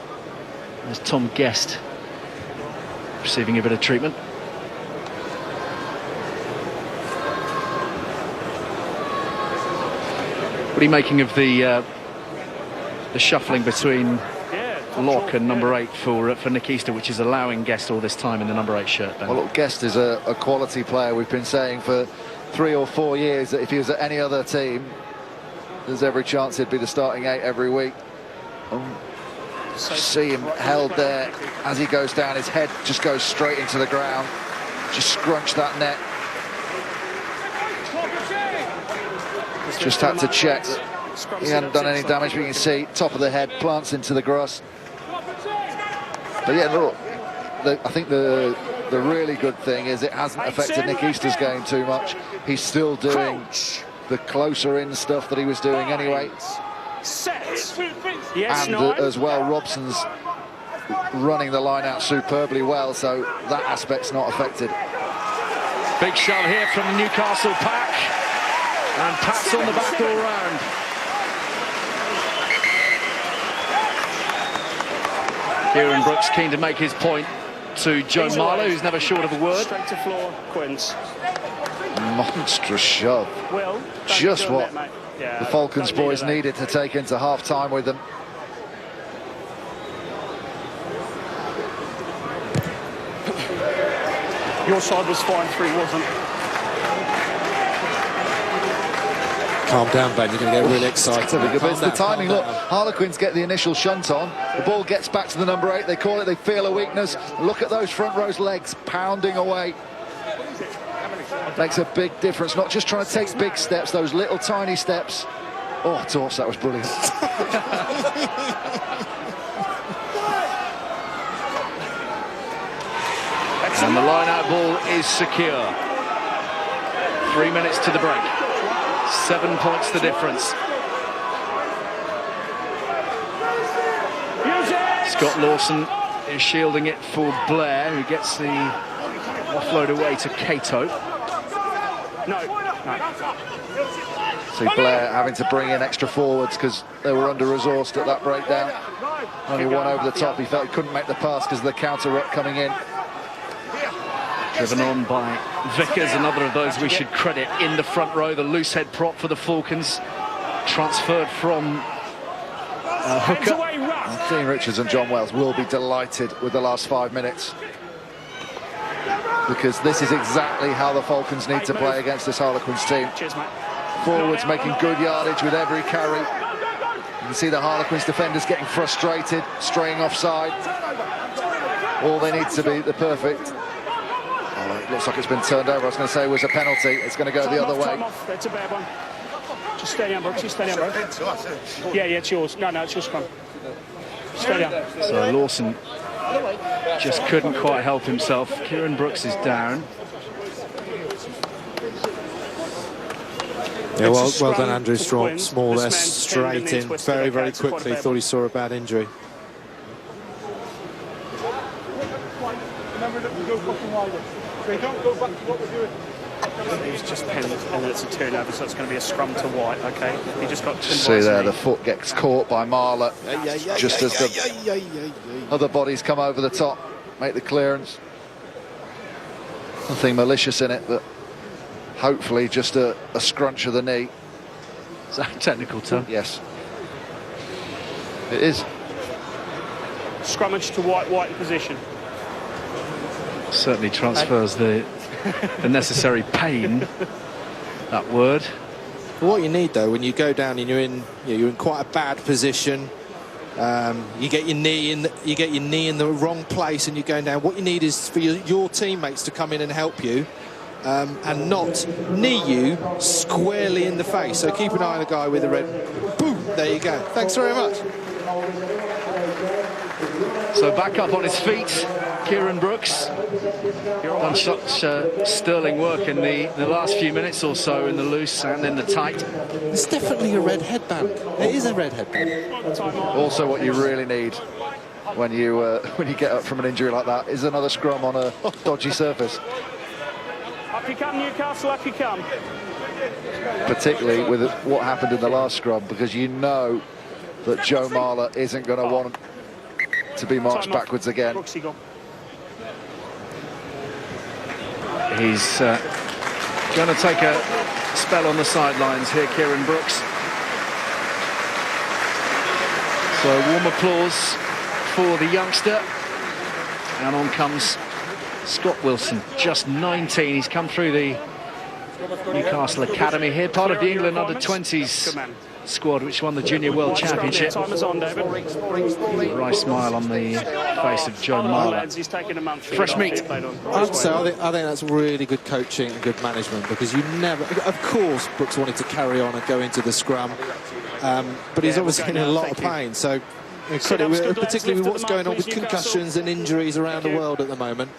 There's Tom Guest receiving a bit of treatment. What are you making of the shuffling between lock and number 8 for Nick Easter, which is allowing Guest all this time in the number 8 shirt. Ben. Well, look, Guest is a quality player. We've been saying for 3 or 4 years that if he was at any other team, there's every chance he'd be the starting 8 every week. See him held there as he goes down. His head just goes straight into the ground. Just scrunch that net. Just had to check that he hadn't done any damage, but you can see top of the head plants into the grass. But yeah, look, I think the really good thing is it hasn't affected Nick Easter's game too much. He's still doing the closer in stuff that he was doing anyway. Yes, and as well, Robson's running the line out superbly well, so that aspect's not affected. Big shove here from the Newcastle pack, and Pat's on the back all round. Kieran Brooks keen to make his point to Joe Marler, who's never short of a word. Straight to floor, Quins. Monstrous shove. Will, just what the Falcons boys needed to take into half-time with them. Your side was fine, 3 wasn't. Calm down, Ben. You're going to get really excited. It's the timing. Look, Harlequins get the initial shunt on. The ball gets back to the number 8. They call it, they feel a weakness. Look at those front row's legs pounding away. Makes a big difference. Not just trying to take big steps, those little tiny steps. Oh, Torse, that was brilliant. And the line-out ball is secure. 3 minutes to the break. 7 points the difference. Scott Lawson is shielding it for Blair, who gets the offload away to Cato. No. See Blair having to bring in extra forwards because they were under-resourced at that breakdown. Only one over the top. He felt he couldn't make the pass because of the counter ruck coming in. Driven on by Vickers, another of those we should credit in the front row. The loose head prop for the Falcons, transferred from hooker. Dean Richards and John Wells will be delighted with the last 5 minutes, because this is exactly how the Falcons need to play against this Harlequins team. Forwards making good yardage with every carry. You can see the Harlequins defenders getting frustrated, straying offside. All they need to be the perfect. Oh, it looks like it's been turned over. I was going to say it was a penalty. It's going to go the other way. That's a bad one. Just stay down, Brooks. Just stay down, bro. Yeah, it's yours. No, it's your scrum. Stay down. So Lawson just couldn't quite help himself. Kieran Brooks is down. Yeah, well done, Andrew. Small there, straight in, very, very quickly. Thought he saw a bad injury. Don't go back to what we're doing. He was just penned, and then it's a turnover, so it's going to be a scrum to white. Okay, he just got. See there, the foot gets caught by Marler just as the other bodies come over the top, make the clearance. Nothing malicious in it, but hopefully just a scrunch of the knee. Is that a technical term? Yes, it is. Scrummage to white in position. Certainly transfers the necessary pain, that word. What you need, though, when you go down and you're in quite a bad position, you get your knee in the wrong place and you're going down. What you need is for your teammates to come in and help you, and not knee you squarely in the face. So keep an eye on the guy with the red. Boom! There you go. Thanks very much. So back up on his feet, Kieran Brooks. Done such sterling work in the last few minutes or so in the loose and in the tight. It's definitely a red headband. It is a red headband. Also, what you really need when you get up from an injury like that is another scrum on a dodgy surface. Up you come, Newcastle, up you come. Particularly with what happened in the last scrum, because you know that Joe Marler isn't going to want to be marched backwards again. He's going to take a spell on the sidelines here, Kieran Brooks. So warm applause for the youngster. And on comes Scott Wilson, just 19. He's come through the Newcastle Academy here, part of the England under-20s squad, which won the Junior World Championship. Wry smile on the face of Joe Marler. Fresh meat. So I think that's really good coaching and good management, because you never... Of course, Brooks wanted to carry on and go into the scrum, but he's obviously in a lot of pain, so... particularly with what's going on with concussions and injuries around the world at the moment.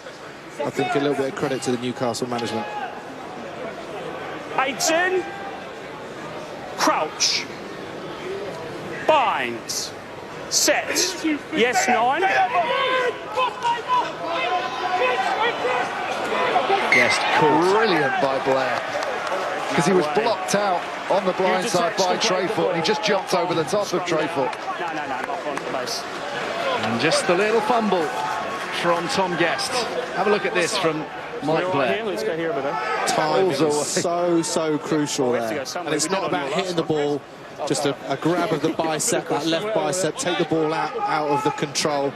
I think a little bit of credit to the Newcastle management. 18. Crouch. Binds. Set. Yes, 9. Yes, cool. Brilliant by Blair, because he was blocked out on the blind side by Trayfoot, and he just jumped over the top of Trayfoot. No, not on the base. And just the little fumble from Tom Guest. Have a look at this from Mike Blair. Let's go here a bit. Time is so crucial there, and it's not about hitting the ball, just a grab of the bicep, that left bicep, take the ball out of the control.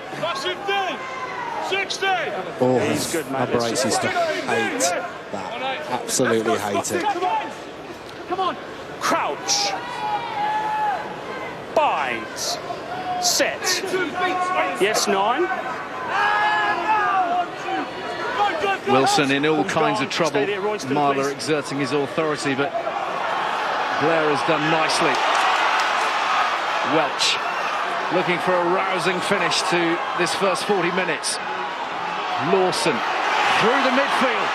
60. Oh, he's good, man. Number 8 used to hate that, absolutely hate it. Come on. Crouch. Binds. Set. Yes, 9. Wilson in all kinds of trouble. Marler exerting his authority, but Blair has done nicely. Welch looking for a rousing finish to this first 40 minutes. Lawson through the midfield.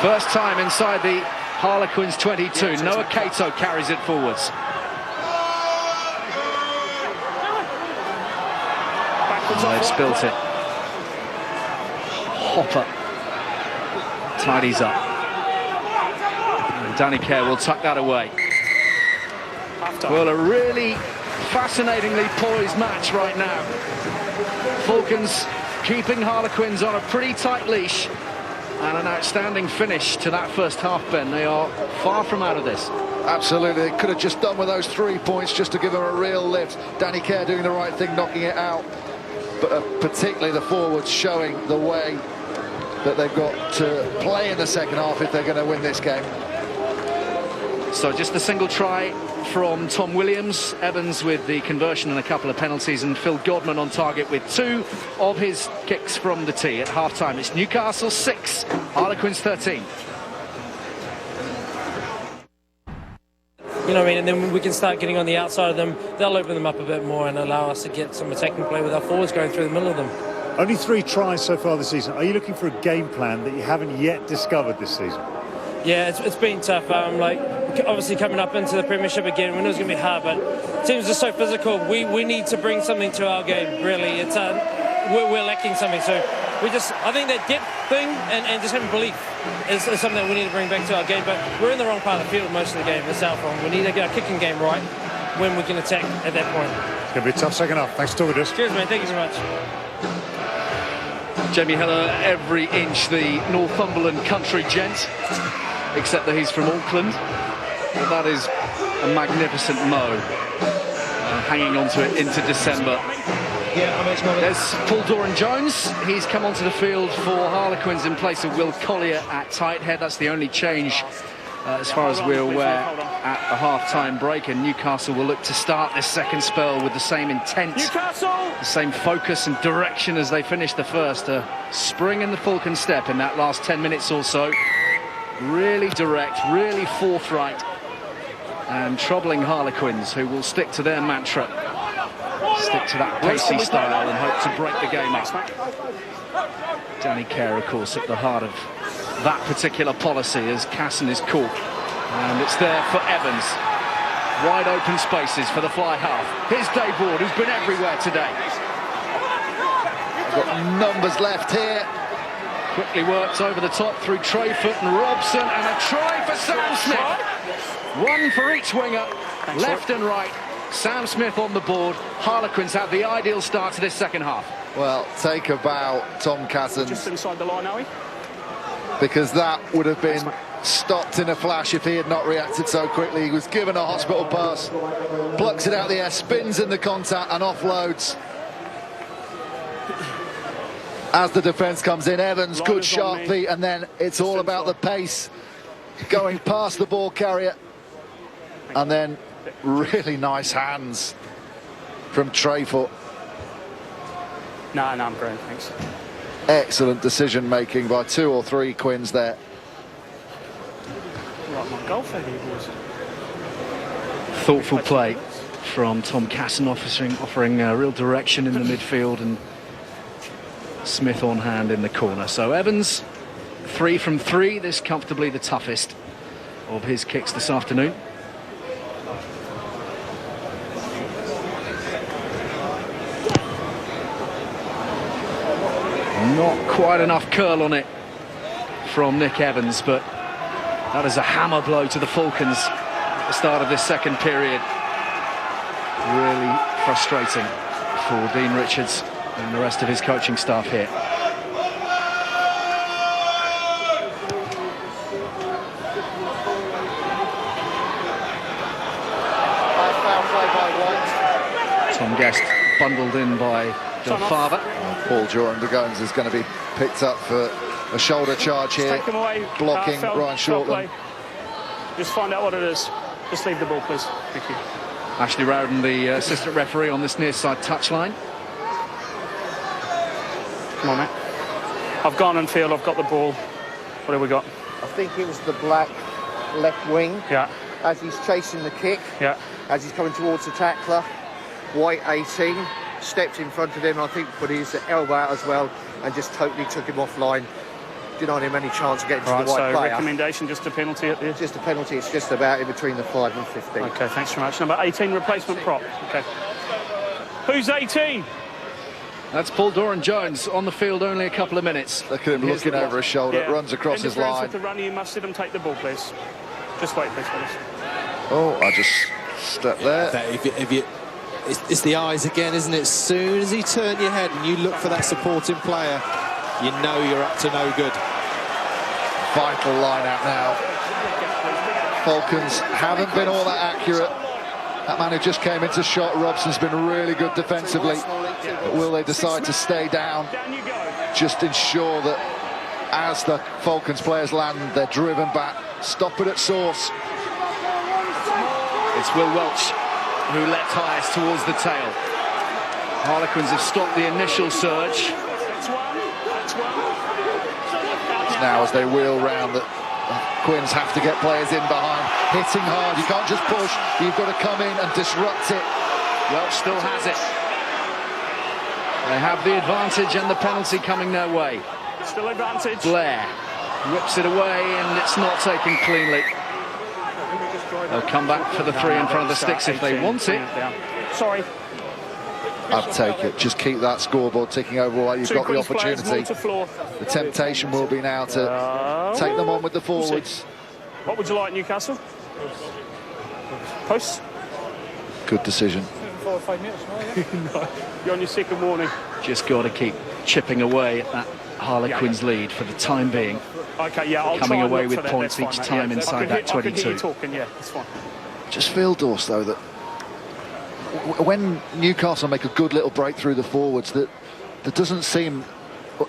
First time inside the Harlequins 22. Noah Cato carries it forwards. They've spilt it. Hopper tidies up. And Danny Kerr will tuck that away. Well, a really fascinatingly poised match right now. Falcons keeping Harlequins on a pretty tight leash, and an outstanding finish to that first half, Ben. They are far from out of this. Absolutely, they could have just done with those 3 points just to give them a real lift. Danny Kerr doing the right thing, knocking it out. But particularly the forwards showing the way that they've got to play in the second half if they're going to win this game. So just a single try from Tom Williams, Evans with the conversion and a couple of penalties, and Phil Godman on target with 2 of his kicks from the tee at half-time. It's Newcastle 6, Harlequins 13. You know what I mean? And then when we can start getting on the outside of them, they'll open them up a bit more and allow us to get some attacking play with our forwards going through the middle of them. Only 3 tries so far this season. Are you looking for a game plan that you haven't yet discovered this season? Yeah, it's been tough. Like obviously coming up into the Premiership again, we know it's going to be hard, but teams are so physical. We need to bring something to our game. Really, it's we're lacking something. So I think that depth thing and just having belief is something that we need to bring back to our game. But we're in the wrong part of the field most of the game. It's our wrong. We need to get our kicking game right when we can attack at that point. It's going to be a tough second half. Thanks for talking to us. Cheers, man. Thank you very much. Jamie Heller, every inch the Northumberland country gent, except that he's from Auckland. Well, that is a magnificent mow, hanging on to it into December. There's Paul Doran-Jones. He's come onto the field for Harlequins in place of Will Collier at tight head. That's the only change, as far as we're aware, at a half-time break. And Newcastle will look to start this second spell with the same intent, the same focus and direction as they finished the first. A spring in the Falcon step in that last 10 minutes or so. Really direct, really forthright, and troubling Harlequins, who will stick to their mantra, stick to that pacey style and hope to break the game up. Danny Kerr, of course, at the heart of that particular policy as Casson is caught. And it's there for Evans. Wide open spaces for the fly half. Here's Dave Ward, who's been everywhere today. Got numbers left here. Quickly works over the top through Trayfoot and Robson, and a try for Sam Smith. One for each winger, left and right. Sam Smith on the board. Harlequins have the ideal start to this second half. Well, take a bow, Tom Casson. Just inside the line, are we? Because that would have been stopped in a flash if he had not reacted so quickly. He was given a hospital pass, plucks it out the air, spins in the contact and offloads. As the defence comes in, Evans, good sharp feet, and then it's all about the pace, going past the ball carrier. And then really nice hands from Trayford. No, I'm great, thanks. Excellent decision making by 2 or 3 Quins there. Right, my golf here, boys. Thoughtful play from Tom Casson, offering real direction in the midfield, and Smith on hand in the corner. So Evans, 3 from 3. This comfortably the toughest of his kicks this afternoon. Not quite enough curl on it from Nick Evans, but that is a hammer blow to the Falcons at the start of this second period. Really frustrating for Dean Richards and the rest of his coaching staff here. Tom Guest bundled in by Del Fava. Paul Joran-de-Gones is going to be picked up for a shoulder charge here, blocking Ryan Shortland. Just find out what it is. Just leave the ball, please. Thank you. Ashley Rowden, the assistant referee on this near side touchline. Come on, mate. I've gone and feel I've got the ball. What have we got? I think it was the black left wing. Yeah. As he's chasing the kick. Yeah. As he's coming towards the tackler. White 18 stepped in front of him, I think, put his elbow out as well, and just totally took him offline. Denied him any chance of getting to the white so player. Recommendation, just a penalty at the... Just a penalty. It's just about in between the 5 and 15. Okay, thanks very much. Number 18, replacement prop. Okay. Who's 18? That's Paul Doran-Jones on the field, only a couple of minutes. Look at him looking over his shoulder, runs across his line. With the runner, you must sit and take the ball, please. Just wait, please, fellas. Oh, I just stepped there. It's the eyes again, isn't it? As soon as you turn your head and you look for that supporting player, you know you're up to no good. Vital line out now. Falcons haven't been all that accurate. That man who just came into shot, Robson's been really good defensively. But will they decide to stay down? Just ensure that as the Falcons players land, they're driven back. Stop it at source. It's Will Welch who leapt highest towards the tail. Harlequins have stopped the initial surge. It's now as they wheel round that Quins have to get players in behind, hitting hard. You can't just push, you've got to come in and disrupt it. Welch still has it. They have the advantage and the penalty coming their way. Still advantage. Blair whips it away and it's not taken cleanly. They'll come back for the 3 in front of the sticks if they want it. Sorry. I'd take it. Just keep that scoreboard ticking over while you've got the opportunity. The temptation will be now to take them on with the forwards. What would you like, Newcastle? Posts? Good decision. 4 or 5 minutes now, yeah? You're on your second warning. Just got to keep chipping away at that Harlequins lead for the time being. Okay, yeah, I'll coming try away and with points each time inside that 22. I can hear you talking, yeah, that's fine. Just feel, Dorse, though, that when Newcastle make a good little break through the forwards, that there doesn't seem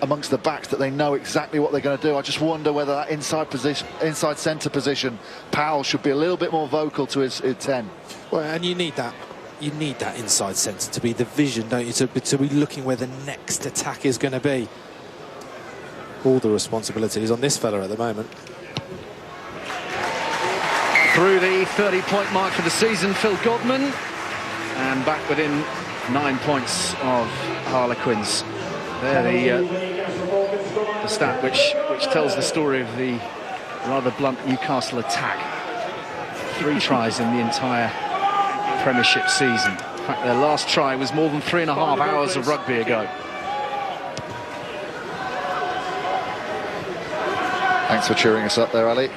amongst the backs that they know exactly what they're going to do. I just wonder whether that inside centre position, Powell should be a little bit more vocal to his 10. Well, and you need that. You need that inside centre to be the vision, don't you? To be looking where the next attack is going to be. All the responsibility is on this fella at the moment. Through the 30-point mark for the season, Phil Godman, and back within 9 points of Harlequins. There, the stat which tells the story of the rather blunt Newcastle attack. 3 tries in the entire Premiership season. In fact, their last try was more than 3.5 hours of rugby ago. Thanks for cheering us up there, Ali.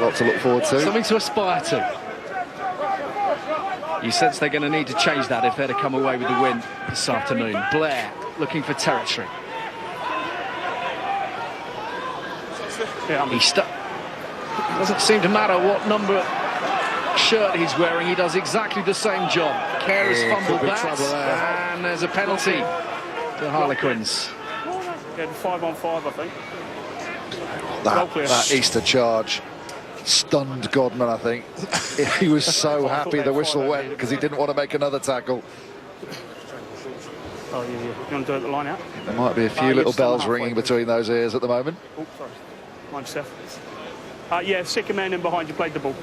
Lot to look forward to. Something to aspire to. You sense they're going to need to change that if they're to come away with the win this afternoon. Blair looking for territory. Yeah, I mean, Doesn't seem to matter what number shirt he's wearing, he does exactly the same job. Careless fumble could be back, trouble there. and there's a penalty to Harlequins. getting 5-on-5, I think. That Easter charge stunned Godman, I think. He was so happy the whistle went because he didn't want to make another tackle. Oh, yeah. You want to do it at the line out? There might be a few little bells ringing between those ears at the moment. Oh, sorry. Mind yourself. Yeah, stick a man in behind you, played the ball.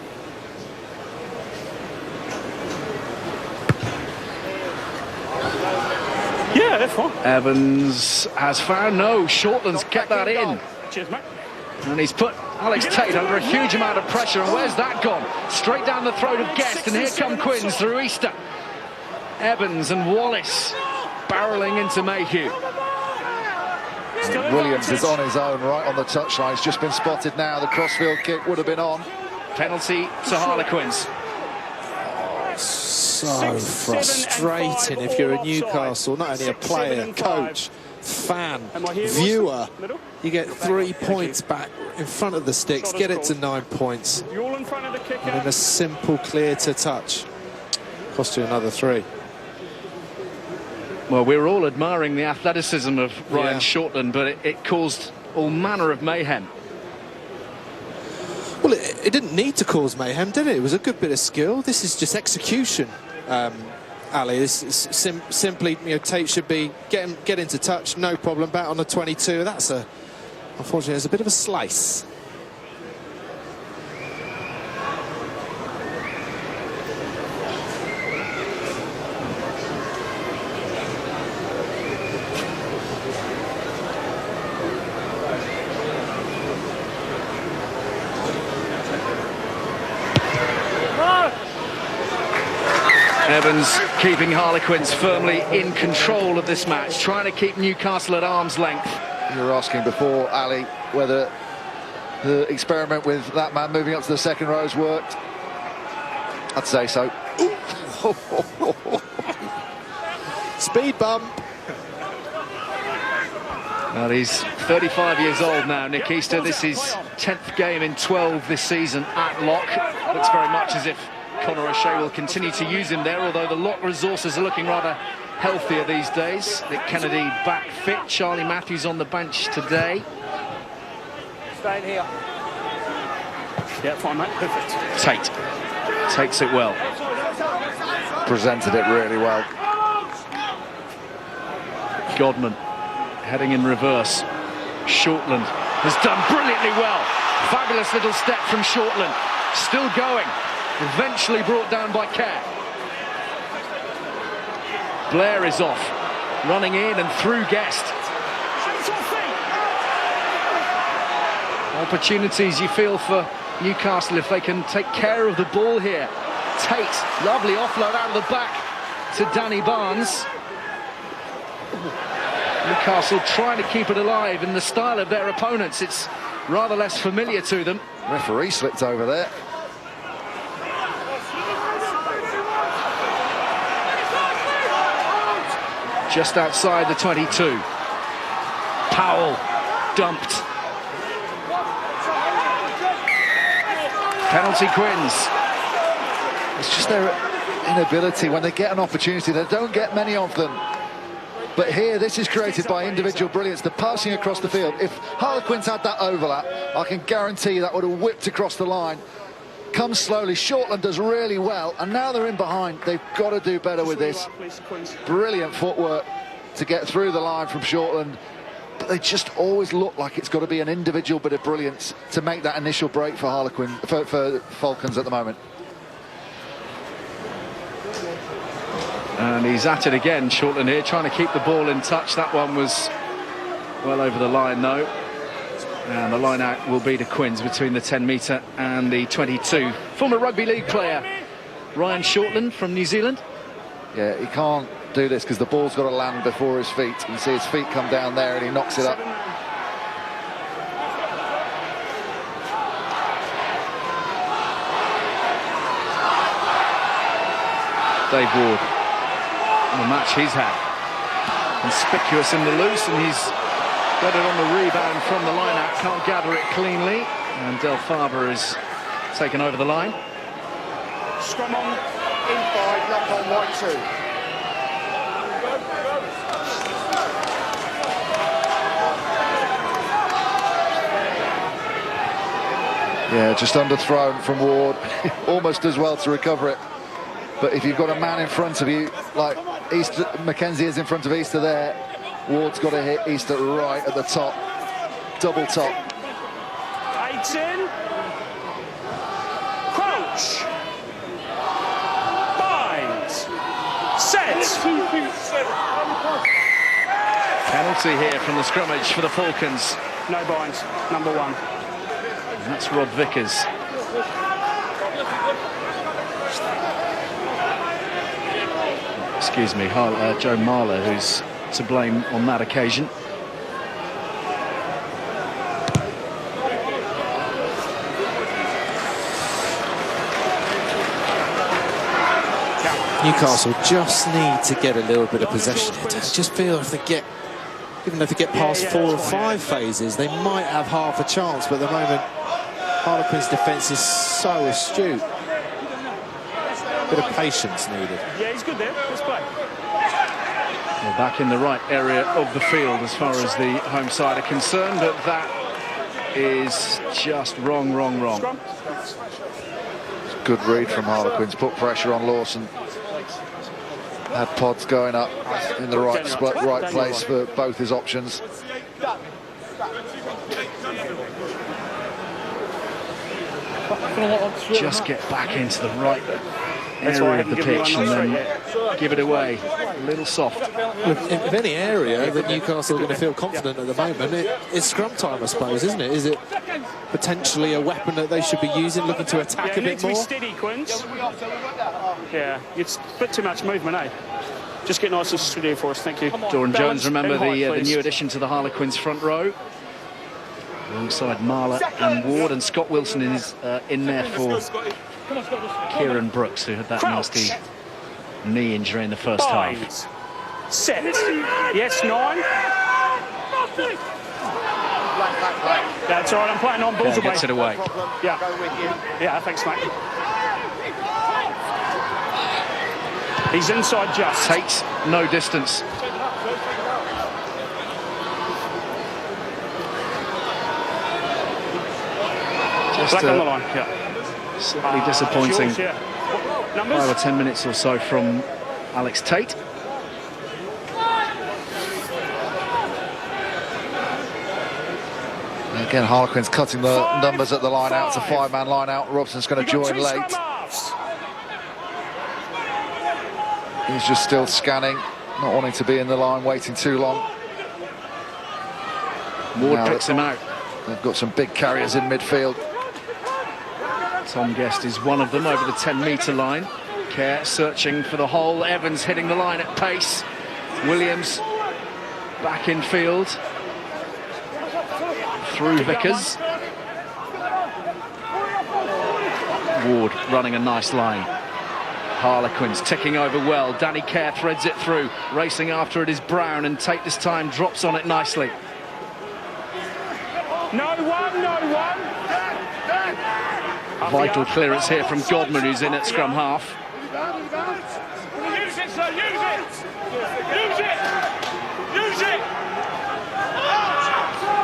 Yeah, that's fine. Evans has found no. Shortland's kept that in. Cheers, mate. And he's put Alex Tate under a huge amount of pressure. And where's that gone? Straight down the throat of Guest. And here come Quins through Easter. Evans and Wallace barrelling into Mayhew. Williams is on his own right on the touchline. He's just been spotted now. The crossfield kick would have been on. Penalty to Harlequins. So frustrating if you're a Newcastle, not only a player, coach, fan, viewer. You get 3 points back in front of the sticks, get it to 9 points. And in a simple clear to touch, cost you another 3. Well, we were all admiring the athleticism of Ryan Shortland, but it caused all manner of mayhem. Well, it didn't need to cause mayhem, did it? It was a good bit of skill. This is just execution, Ali. This is simply, you know, Tate should be get into touch, no problem. Back on the 22. That's unfortunately, there's a bit of a slice. Evans keeping Harlequins firmly in control of this match, trying to keep Newcastle at arm's length. You were asking before, Ali, whether the experiment with that man moving up to the second row has worked. I'd say so. Speed bump. Well, he's 35 years old now, Nick Easter. This is 10th game in 12 this season at lock. Looks very much as if Conor O'Shea will continue to use him there, although the lock resources are looking rather healthier these days. Nick Kennedy back fit, Charlie Matthews on the bench today. Staying here. Yeah, fine, mate. Perfect. Tate takes it well. Presented it really well. Godman heading in reverse. Shortland has done brilliantly well. Fabulous little step from Shortland. Still going. Eventually brought down by Kerr. Blair is off, running in and through Guest. Opportunities you feel for Newcastle if they can take care of the ball here. Tate, lovely offload out of the back to Danny Barnes. Newcastle trying to keep it alive in the style of their opponents. It's rather less familiar to them. Referee slipped over there. Just outside the 22. Powell dumped. Penalty Quins. It's just their inability. When they get an opportunity, they don't get many of them. But here, this is created by individual brilliance. The passing across the field. If Harlequins had that overlap, I can guarantee you that would have whipped across the line. Comes slowly. Shortland does really well, and now they're in behind. They've got to do better with this. Brilliant footwork to get through the line from Shortland, but they just always look like it's got to be an individual bit of brilliance to make that initial break for for Falcons at the moment. And he's at it again, Shortland here, trying to keep the ball in touch. That one was well over the line, though. And the line out will be to Quins between the 10-metre and the 22. Former rugby league player Ryan Shortland from New Zealand. Yeah, he can't do this because the ball's got to land before his feet. You see his feet come down there and he knocks it up. Dave Ward, the match he's had. Conspicuous in the loose, and he's Got it on the rebound from the line-out, can't gather it cleanly, and Del Faber is taken over the line. Scrum on in 5, lock on white 2. Yeah, just underthrown from Ward. Almost does well to recover it. But if you've got a man in front of you, like Easter, Mackenzie is in front of Easter there, Ward's got to hit Easter right at the top. Double top. 18. Crouch. Bind. Set. Penalty here from the scrummage for the Falcons. No binds, number 1. And that's Rod Vickers. Excuse me, Joe Marler, who's to blame on that occasion. Newcastle just need to get a little bit of possession. I just feel if they get, even if they get past 4 or 5 phases, they might have half a chance. But at the moment, Harlequins' defence is so astute. Bit of patience needed. Yeah, he's good there. Let's play. Well, back in the right area of the field as far as the home side are concerned, but that is just wrong. Scrum. Good read from Harlequins, put pressure on Lawson. Had pods going up in the right place for both his options. Just get back into the right area of the pitch and then give it away. A little soft. If any area that Newcastle are going to feel confident at the moment, it's scrum time, I suppose, isn't it? Is it potentially a weapon that they should be using, looking to attack a bit more? Yeah, steady, Quinns. Yeah, it's a bit too much movement, eh? Just get nice and steady for us, thank you. Doran Jones, remember height, the new addition to the Harlequins front row. Alongside Marler and Ward, and Scott Wilson is in there for Kieran Brooks, who had that nasty knee injury in the first half. Set. Yes, 9. That's all right, I'm playing on balls away. Gets it away. Yeah. Yeah, thanks, mate. He's inside just. Takes no distance. Just Black on the line, yeah. Slightly disappointing. Yours, yeah. 5 or 10 minutes or so from Alex Tate. Again, Harlequins cutting the numbers at the line out. It's a 5-man line out. Robson's going to join late. He's just still scanning, not wanting to be in the line, waiting too long. Ward picks him out. They've got some big carriers in midfield. Tom Guest is one of them over the 10-metre line. Kerr searching for the hole. Evans hitting the line at pace. Williams back in field. Through Vickers. Ward running a nice line. Harlequins ticking over well. Danny Kerr threads it through. Racing after it is Brown, and Tate this time drops on it nicely. No one. Vital clearance here from Godman, who's in at scrum half. Use it, sir, use it!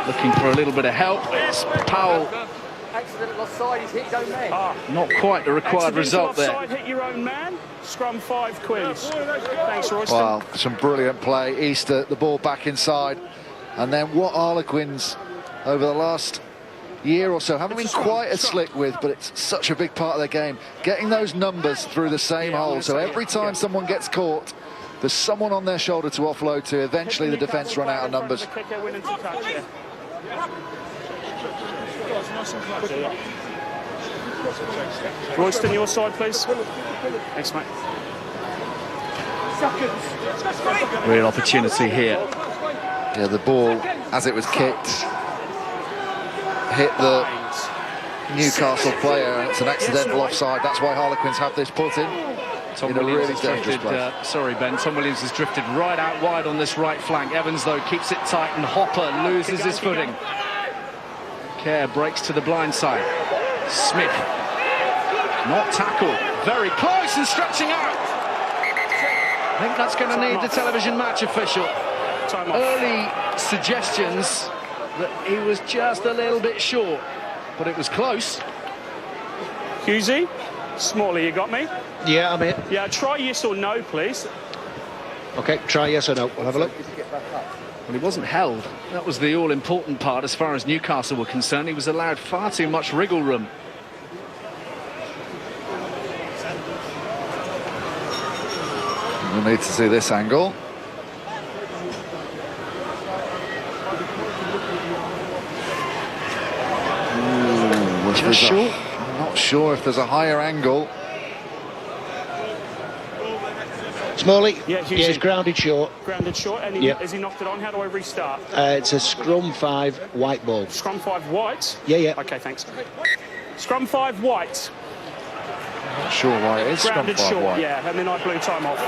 Looking for a little bit of help. It's Powell. Accident offside, he's hit his own man. Not quite the required result there. Offside, hit your own man. Scrum 5 Quinns. Thanks, Royston. Wow, some brilliant play. Easter, the ball back inside. And then what Harlequins over the last year or so haven't been quite as slick with, but it's such a big part of their game. Getting those numbers through the same hole. So every time someone gets caught, there's someone on their shoulder to offload to. Eventually the defence run out of numbers. Royston, your side, please. Thanks, mate. Real opportunity here. Yeah, the ball, as it was kicked, hit the Newcastle player, and it's an accidental offside. That's why Harlequins have this put in. Tom in a Williams really has dangerous drifted, place. sorry Ben, Tom Williams has drifted right out wide on this right flank. Evans though keeps it tight and Hopper loses his footing. Kerr breaks to the blind side. Smith, not tackled, very close and stretching out. I think that's going to need the television match official. Early suggestions that he was just a little bit short, but it was close. Husey, Smalley, you got me? Yeah, I'm here. Yeah, try yes or no, please. OK, try yes or no. We'll have a look. Well, he wasn't held. That was the all-important part as far as Newcastle were concerned. He was allowed far too much wriggle room. We'll need to see this angle. Just short. I'm not sure if there's a higher angle. Smalley, Yeah, he's grounded short. Grounded short, and has he knocked it on? How do I restart? It's a scrum 5 white ball. Scrum 5 white? Yeah. OK, thanks. Scrum 5 white. Not sure why it is scrum Grounded 5 short, wide. yeah, and then I blew time off.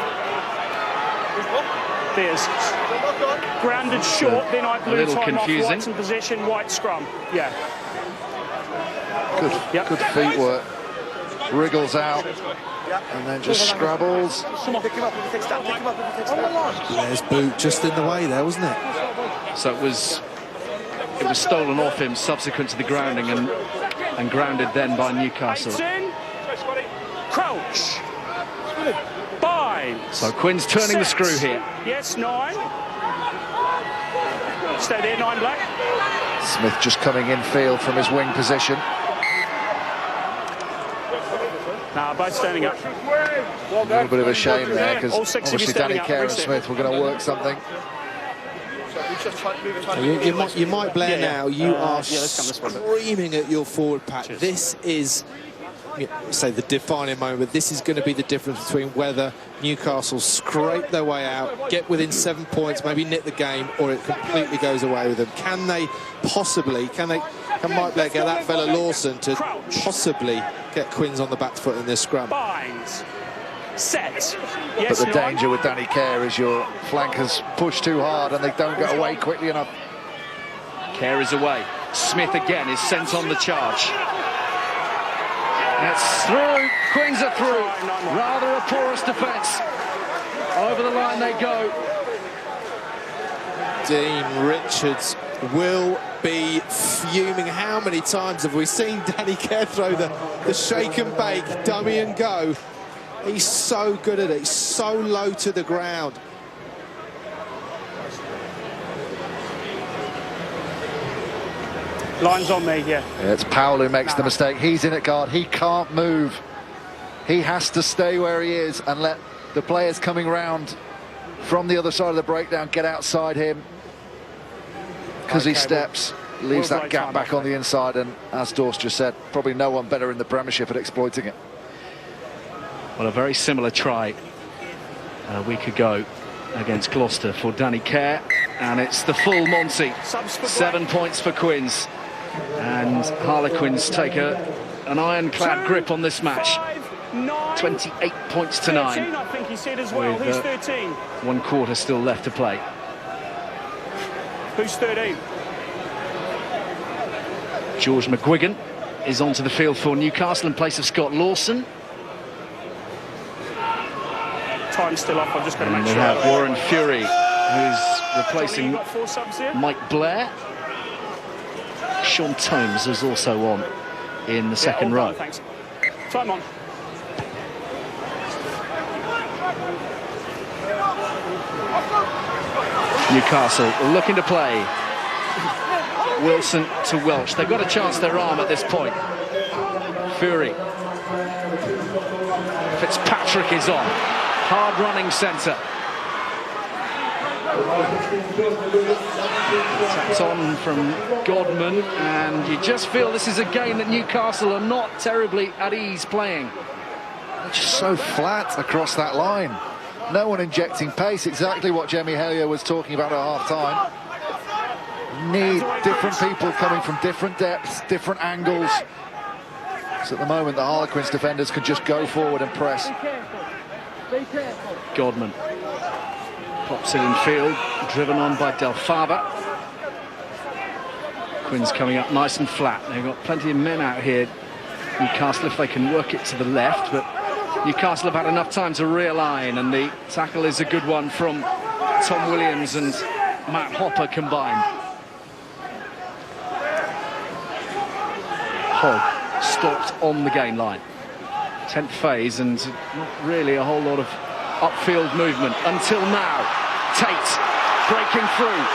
There's grounded short, then I blew little time confusing. off. White's in position, white scrum. Yeah. Good feet work. Wriggles out and then just scrabbles. There's boot just in the way there, wasn't it? So it was stolen off him subsequent to the grounding and grounded then by Newcastle. 18. Crouch. Bind. So Quinn's turning the screw here. Yes, 9. Stay there, 9 black. Smith just coming in field from his wing position. Nah, both standing up. A little bit of a shame there because All 6 of you obviously standing Danny up. Kerr and Reset. Smith were going to work something. You might Blair Yeah. now. You are let's come this way. screaming at your forward pack. Cheers. This is, say, the defining moment. This is going to be the difference between whether Newcastle scrape their way out, get within 7 points, maybe nip the game, or it completely goes away with them. Can they possibly? Can Mike Blair get that fella Lawson to possibly get Quins on the back foot in this scrum? Binds. Set. But Yes, the 9. danger with Danny Kerr is your flankers push too hard and they don't get away quickly enough. Kerr is away. Smith again is sent on the charge. It's through. Quins are through. Rather a porous defence. Over the line they go. Dean Richards will be fuming. How many times have we seen Danny Kerr throw the shake and bake, dummy and go? He's so good at it. He's so low to the ground. Line's on me, yeah. It's Powell who makes the mistake. He's in at guard. He can't move. He has to stay where he is and let the players coming round from the other side of the breakdown get outside him. Because he steps, leaves that gap back on the inside, and as Dorst just said, probably no one better in the Premiership at exploiting it. Well, a very similar try a week ago against Gloucester for Danny Kerr, and it's the full Monty. 7 points for Quins, and Harlequins take an ironclad grip on this match. 28 points to 9. 13, I think he said as well. With, Who's 13? 1 quarter still left to play. Who's 13? George McGuigan is onto the field for Newcastle in place of Scott Lawson. Time's still up. I'm just going to And make they sure. have Warren Fury, who's replacing Got 4 subs here. Mike Blair. Sean Tomes is also on in the second all row. done, thanks. Time on. Newcastle looking to play. Wilson to Welch. They've got to chance their arm at this point. Fury. Fitzpatrick is on. Hard running centre. Tapped on from Godman, and you just feel this is a game that Newcastle are not terribly at ease playing. They're just so flat across that line. No one injecting pace, exactly what Jamie Hellier was talking about at half-time. Need different people coming from different depths, different angles. So at the moment, the Harlequins defenders can just go forward and press. Godman pops it in field, driven on by Del Fava. Quinn's coming up nice and flat. They've got plenty of men out here, Newcastle, if they can work it to the left, but Newcastle have had enough time to realign, and the tackle is a good one from Tom Williams and Matt Hopper combined. Hogg stopped on the gain line. 10th phase, and not really a whole lot of upfield movement until now. Tate breaking through.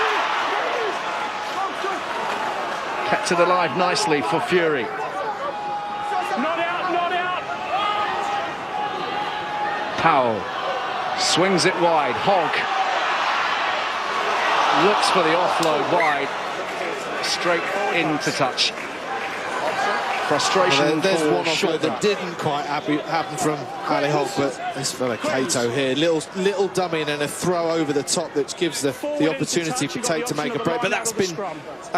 Kept it alive nicely for Fury. Not out, not out. Powell swings it wide. Hogg looks for the offload wide. Straight into touch. Frustration. Well, there's for one offload that didn't quite happen from Ali Hogg, but this fella Cato here, little dummy and then a throw over the top that gives the opportunity for Tate to make a break. But that's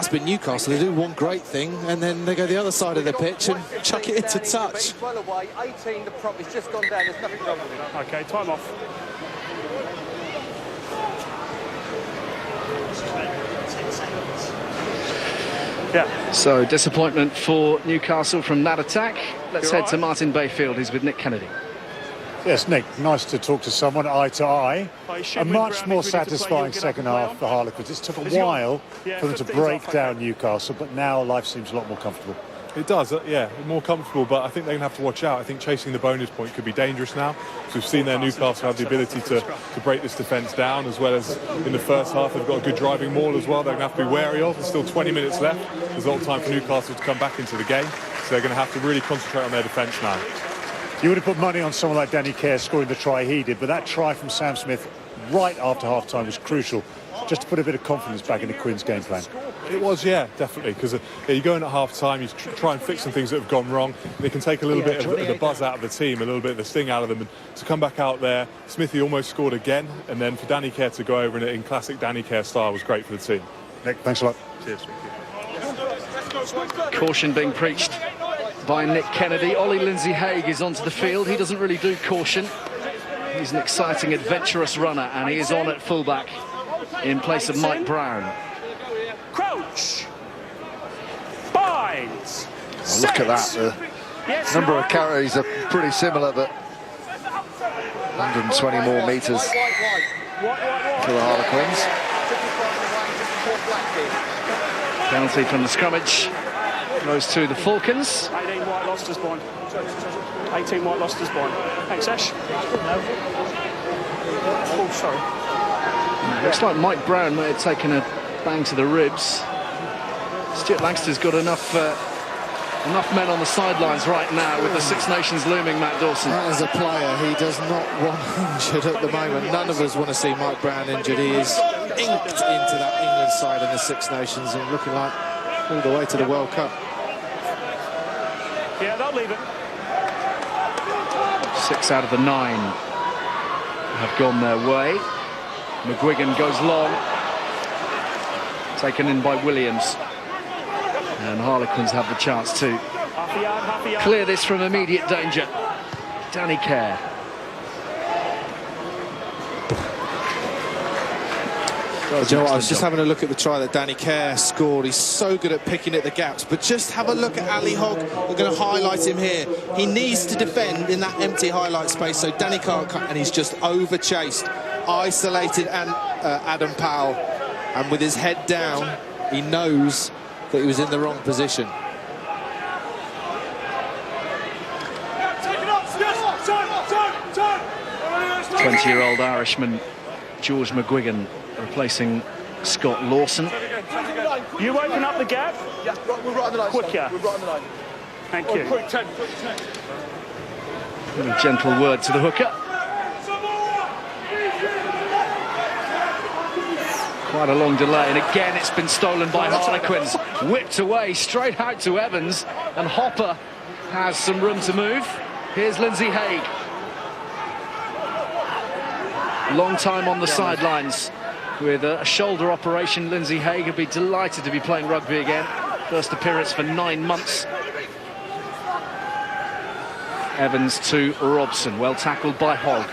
been Newcastle. They do one great thing and then they go the other side of the pitch and chuck it into touch. Well away, 18, the prop has just gone down, there's nothing wrong with it. Okay, time off. Yeah. So disappointment for Newcastle from that attack. Let's head to Martin Bayfield, who's with Nick Kennedy. Yes, Nick, nice to talk to someone eye to eye. A much more satisfying second half for Harlequins. It took a while for them to break down Newcastle, but now life seems a lot more comfortable. It does, yeah, more comfortable, but I think they're going to have to watch out. I think chasing the bonus point could be dangerous now. So we've seen their Newcastle have the ability to break this defence down, as well as in the first half they've got a good driving maul as well. They're going to have to be wary of. There's still 20 minutes left. There's a lot of time for Newcastle to come back into the game. So they're going to have to really concentrate on their defence now. You would have put money on someone like Danny Kerr scoring the try he did, but that try from Sam Smith right after half-time was crucial, just to put a bit of confidence back into Quinn's game plan. It was, yeah, definitely, because you go in at half-time, you try and fix some things that have gone wrong. They can take a little bit of the buzz out of the team, a little bit of the sting out of them, and to come back out there, Smithy almost scored again, and then for Danny Kerr to go over in classic Danny Kerr style was great for the team. Nick, thanks a lot. Cheers. Caution being preached by Nick Kennedy. Ollie Lindsay-Haig is onto the field. He doesn't really do caution. He's an exciting, adventurous runner, and he is on at fullback in place of Mike Brown. Crouch. Binds. Well, look at that. The number of carries are pretty similar, but 120 more metres for the Harlequins. Penalty from the scrummage goes to the Falcons. 18 white lost his point. 18 white lost his point. Thanks, Ash. Oh, sorry. Looks like Mike Brown may have taken a bang to the ribs. Stuart Langster's got enough men on the sidelines right now with the Six Nations looming, Matt Dawson. As a player, he does not want injured at the moment. None of us want to see Mike Brown injured. He is inked into that England side in the Six Nations and looking like all the way to the World Cup. Yeah, they'll leave it. 6 out of the 9 have gone their way. McGuigan goes long, taken in by Williams, and Harlequins have the chance to clear this from immediate danger. Danny Kerr. You know what, I was just having a look at the try that Danny Kerr scored. He's so good at picking at the gaps, but just have a look at Ali Hogg. We're going to highlight him here. He needs to defend in that empty highlight space, so Danny Kerr, and he's just over-chased, isolated and Adam Powell, and with his head down, he knows that he was in the wrong position. 20-year-old Irishman George McGuigan replacing Scott Lawson. You open up the gap. Yeah, we're right on the line. Quicker. We're right on the line. Thank you. Quick 10. A gentle word to the hooker. Quite a long delay, and again it's been stolen by Harlequins. Whipped away straight out to Evans, and Hopper has some room to move. Here's Lindsay-Haig. Long time on the sidelines with a shoulder operation. Lindsay-Haig would be delighted to be playing rugby again. First appearance for 9 months. Evans to Robson, well tackled by Hogg.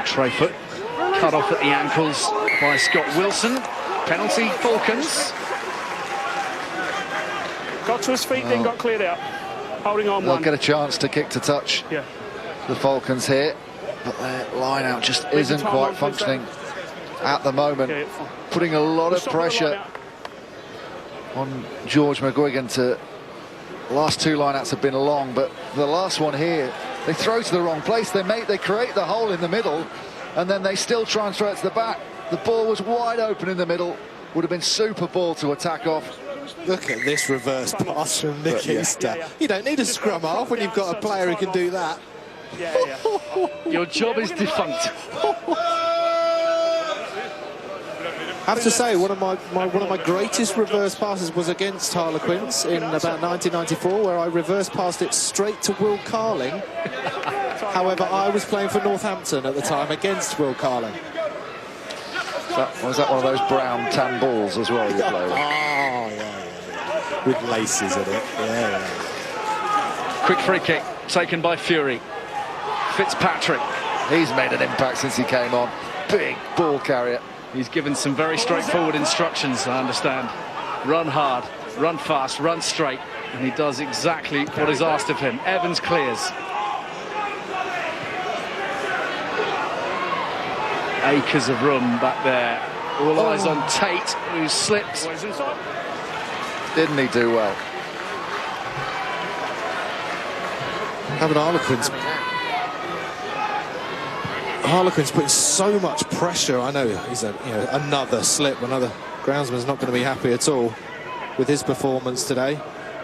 Tray foot cut off at the ankles by Scott Wilson. Penalty, Falcons. Got to his feet, then got cleared out. Holding on They'll one. get a chance to kick to touch the Falcons here, but their line out just isn't quite functioning at the moment, putting a lot of pressure on George McGuigan. To last two lineouts have been long, but the last one here, they throw to the wrong place. They create the hole in the middle, and then they still try and throw it to the back. The ball was wide open in the middle. Would have been super ball to attack off. Look at this reverse pass from Nick Easter. You don't need a scrum half when you've got a player who can do that. Your job is defunct. I have to say, one of my greatest reverse passes was against Harlequins in about 1994, where I reverse passed it straight to Will Carling. However, I was playing for Northampton at the time against Will Carling. Was that one of those brown tan balls as well you played with? Oh, yeah. With laces in it. Yeah. Quick free kick taken by Fury. Fitzpatrick. He's made an impact since he came on. Big ball carrier. He's given some very straightforward instructions, I understand. Run hard, run fast, run straight. And he does exactly what is asked of him. Evans clears. Acres of room back there. All eyes on Tate, who slipped. Didn't he do well? Having Harlequins putting so much pressure. I know he's another slip. Another groundsman's not going to be happy at all with his performance today.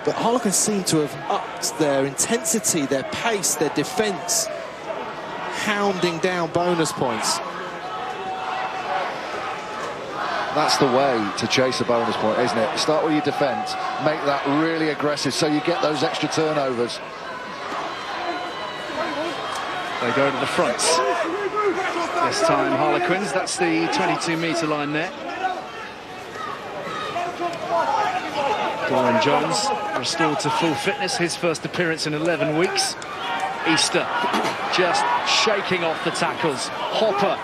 But Harlequins seem to have upped their intensity, their pace, their defence, hounding down bonus points. That's the way to chase a bonus point, isn't it? Start with your defence, make that really aggressive so you get those extra turnovers. They go to the fronts. This time Harlequins, that's the 22-metre line there. Dorian Jones restored to full fitness, his first appearance in 11 weeks. Easter just shaking off the tackles. Hopper.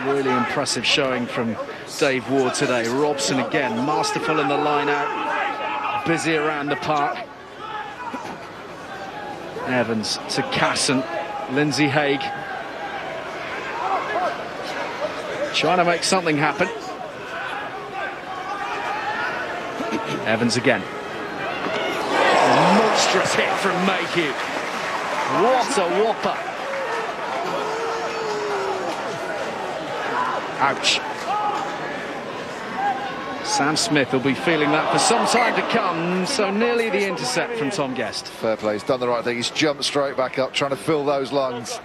Really impressive showing from Dave Ward today. Robson again, masterful in the line out, busy around the park. Evans to Casson, Lindsay Haig. Trying to make something happen. Evans again. A monstrous hit from Mayhew. What a whopper. Ouch. Sam Smith will be feeling that for some time to come, so nearly the intercept from Tom Guest. Fair play, he's done the right thing. He's jumped straight back up, trying to fill those lungs.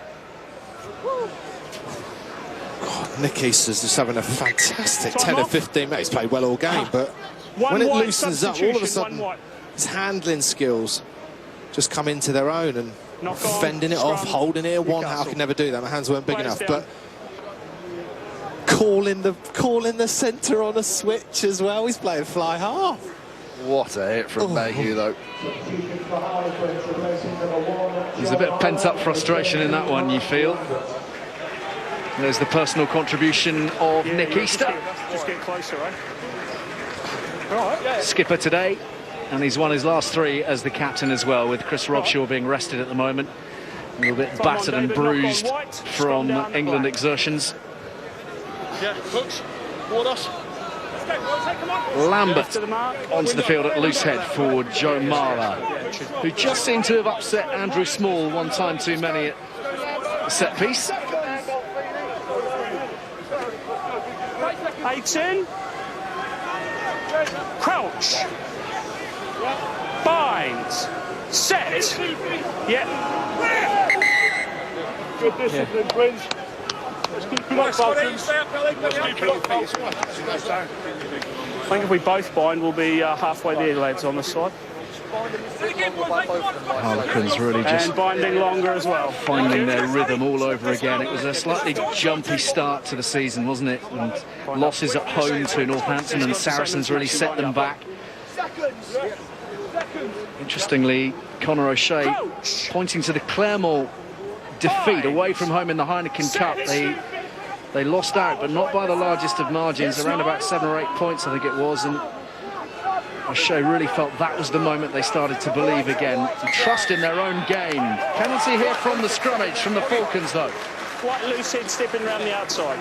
God, Nick Easter's just having a fantastic 10 or 15 minutes. He's played well all game, but when it loosens up, all of a sudden, his handling skills just come into their own, and fending it off, holding it at one hand. I could never do that, my hands weren't big enough, but calling the centre on a switch as well. He's playing fly half. What a hit from Mayhew, though. There's a bit of pent-up frustration in that one, you feel. There's the personal contribution of Nick Easter. Just get closer, right? Skipper today, and he's won his last three as the captain as well, with Chris Robshaw being rested at the moment. A little bit battered and bruised from England exertions. Lambert onto the field at loose head for Joe Mara, who just seemed to have upset Andrew Small one time too many at the set piece. 18. Crouch. Binds. Set. Yeah. Good discipline, Prince. Let's keep it up, Falcons. I think if we both bind, we'll be halfway there, lads, on the side. Harlequins really just binding longer as well. Finding their rhythm all over again. It was a slightly jumpy start to the season, wasn't it? And losses at home to Northampton and Saracens really set them back. Interestingly, Conor O'Shea pointing to the Claremont defeat away from home in the Heineken Cup. They lost out, but not by the largest of margins, around about 7 or 8 points, I think it was. And O'Shea really felt that was the moment they started to believe again, and trust in their own game. Penalty here from the scrummage, from the Falcons, though. Quite lucid, stepping around the outside.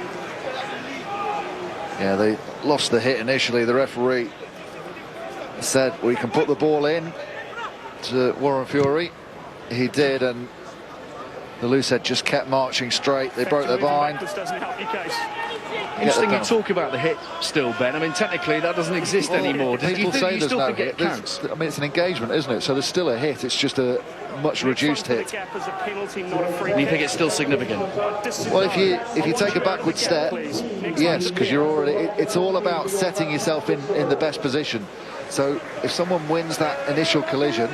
Yeah, they lost the hit initially. The referee said, we can put the ball in to Warren Fury. He did, and the loose head just kept marching straight. They broke their bind. Doesn't help your case. Interesting you talk about the hit still, Ben. I mean, technically, that doesn't exist anymore. People say there's no hit. Counts? I mean, it's an engagement, isn't it? So there's still a hit. It's just a much reduced hit. And you think it's still significant? Well, if you take a backward step, yes, because you're already. It's all about setting yourself in the best position. So if someone wins that initial collision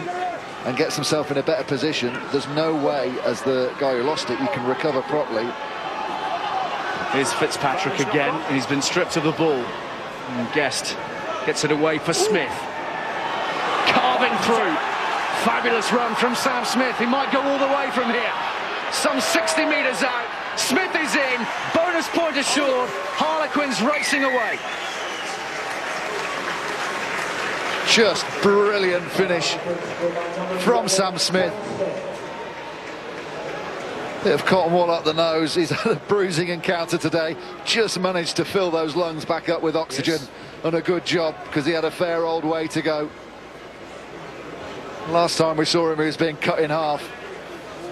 and gets himself in a better position, there's no way, as the guy who lost it, you can recover properly. Here's Fitzpatrick again, and he's been stripped of the ball. And Guest gets it away for Smith. Carving through. Fabulous run from Sam Smith. He might go all the way from here. Some 60 metres out. Smith is in. Bonus point assured. Harlequins racing away. Just brilliant finish from Sam Smith. Bit of cotton wool up the nose. He's had a bruising encounter today. Just managed to fill those lungs back up with oxygen. Yes. And a good job, because he had a fair old way to go. Last time we saw him, he was being cut in half.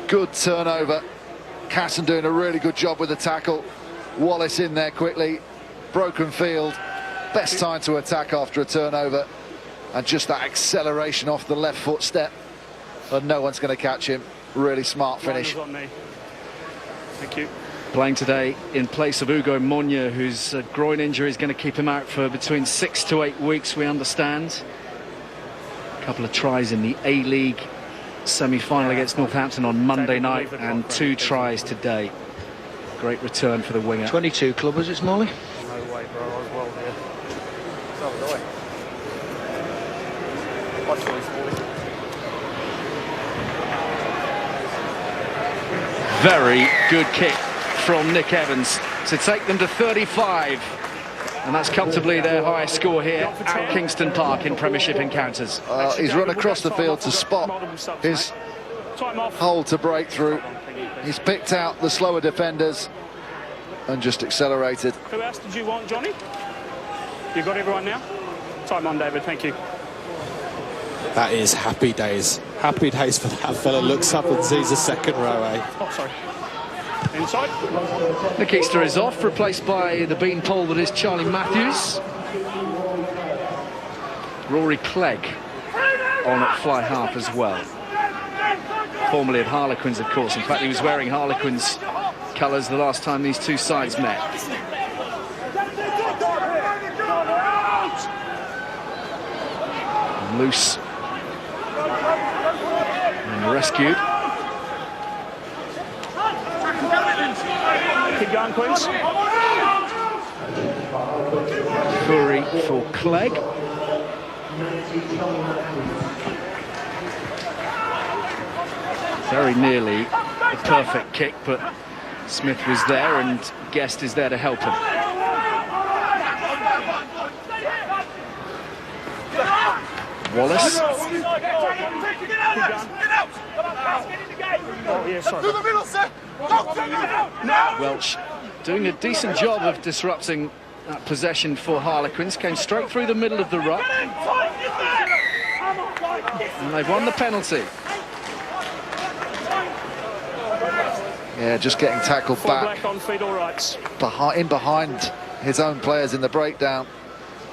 Good turnover. Casson doing a really good job with the tackle. Wallace in there quickly. Broken field. Best time to attack after a turnover. And just that acceleration off the left foot step. And no one's going to catch him. Really smart finish. Thank you. Playing today in place of Ugo Monye, whose groin injury is going to keep him out for between 6 to 8 weeks, we understand. A couple of tries in the A-League semi-final against Northampton on Monday night, and 2 tries today. Great return for the winger. 22 clubbers, it's Molly. No way, bro. I was well there. So was I. Watch these boys. Very good kick from Nick Evans to take them to 35, and that's comfortably their highest score here at Kingston Park in Premiership encounters. He's run across the field to spot his hole to break through. He's picked out the slower defenders and just accelerated. Who else did you want, Johnny? You got everyone now? Time on, David, thank you. That is happy days. Happy days for that fella. Looks up and sees a second row, eh? Oh, sorry. Inside. Nick Easter is off, replaced by the beanpole that is Charlie Matthews. Rory Clegg on at fly half as well. Formerly of Harlequins, of course. In fact, he was wearing Harlequins colours the last time these two sides met. Loose. And rescued. Keep going, Queens. Fury for Clegg. Very nearly a perfect kick, but Smith was there and Guest is there to help him. Wallace. Oh, yeah, sorry. Welch doing a decent job of disrupting that possession for Harlequins. Came straight through the middle of the ruck. And they've won the penalty. Yeah, just getting tackled back. On feet, all right. Behind his own players in the breakdown,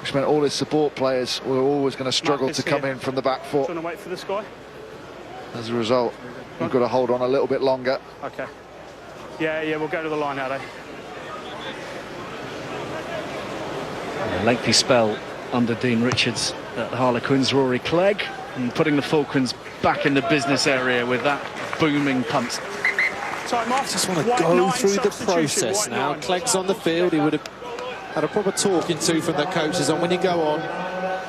which meant all his support players were always going to struggle to come in from the back foot. Trying to wait for this guy. As a result, you've got to hold on a little bit longer. Okay. Yeah, we'll go to the line now, A lengthy spell under Dean Richards at the Harlequins. Rory Clegg, and putting the Falcons back in the business area with that booming punt. Time off. Just want to go through the process now. Clegg's on the field. He would have had a proper talking to from the coaches on when you go on.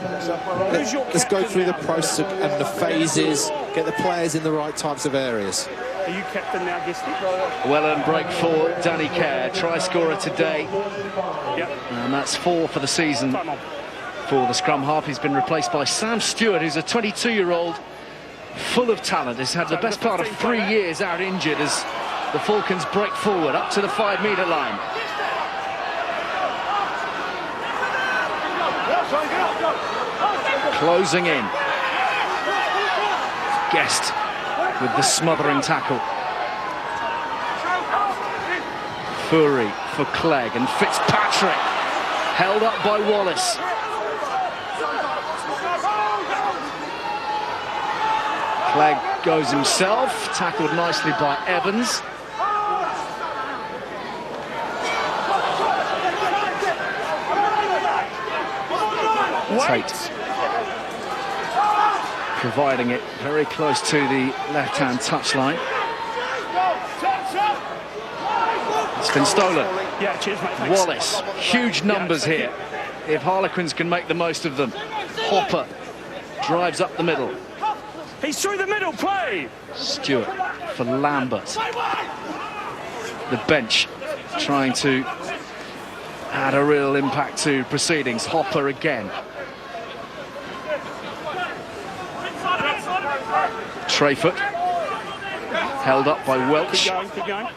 Let's go through the process and the phases, get the players in the right types of areas. Are you captain now, Gisty? Well-earned break for Danny Kerr, try scorer today. Yep. And that's 4 for the season for the scrum half. He's been replaced by Sam Stewart, who's a 22-year-old, full of talent. He's had the best part of 3 years out injured as the Falcons break forward up to the 5-metre line. Closing in. Guest with the smothering tackle. Fury for Clegg, and Fitzpatrick held up by Wallace. Clegg goes himself, tackled nicely by Evans. Tate providing it very close to the left-hand touchline. It's been stolen. Yeah, cheers, mate. Thanks. Wallace, huge numbers here. If Harlequins can make the most of them. Hopper drives up the middle. He's through the middle, play! Stewart for Lambert. The bench trying to add a real impact to proceedings. Hopper again. Trayfoot held up by Welch. Keep going, keep going.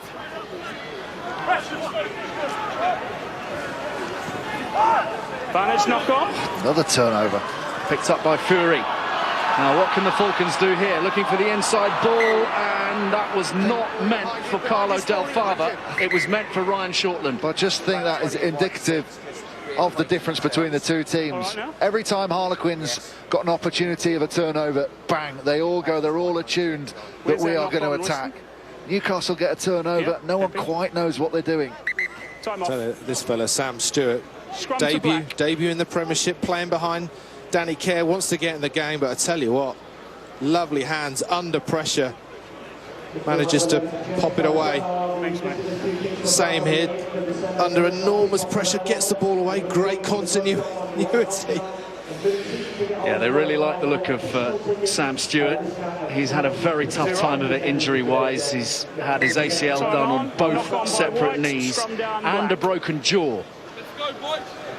Barnett's knock on. Another turnover. Picked up by Fury. Now what can the Falcons do here? Looking for the inside ball, and that was not meant for Carlo Del Fava. It was meant for Ryan Shortland. But I just think that is indicative of the difference between the two teams. Every time Harlequins got an opportunity of a turnover, bang, they all go, they're all attuned that we are going to attack. Newcastle get a turnover, no one quite knows what they're doing. Time off. This fella, Sam Stewart, debut in the Premiership, playing behind Danny Kerr, wants to get in the game, but I tell you what, lovely hands under pressure. Manages to pop it away. Same here, under enormous pressure, gets the ball away. Great continuity. Yeah, they really like the look of Sam Stewart. He's had a very tough time of it injury-wise. He's had his ACL done on both separate knees and a broken jaw.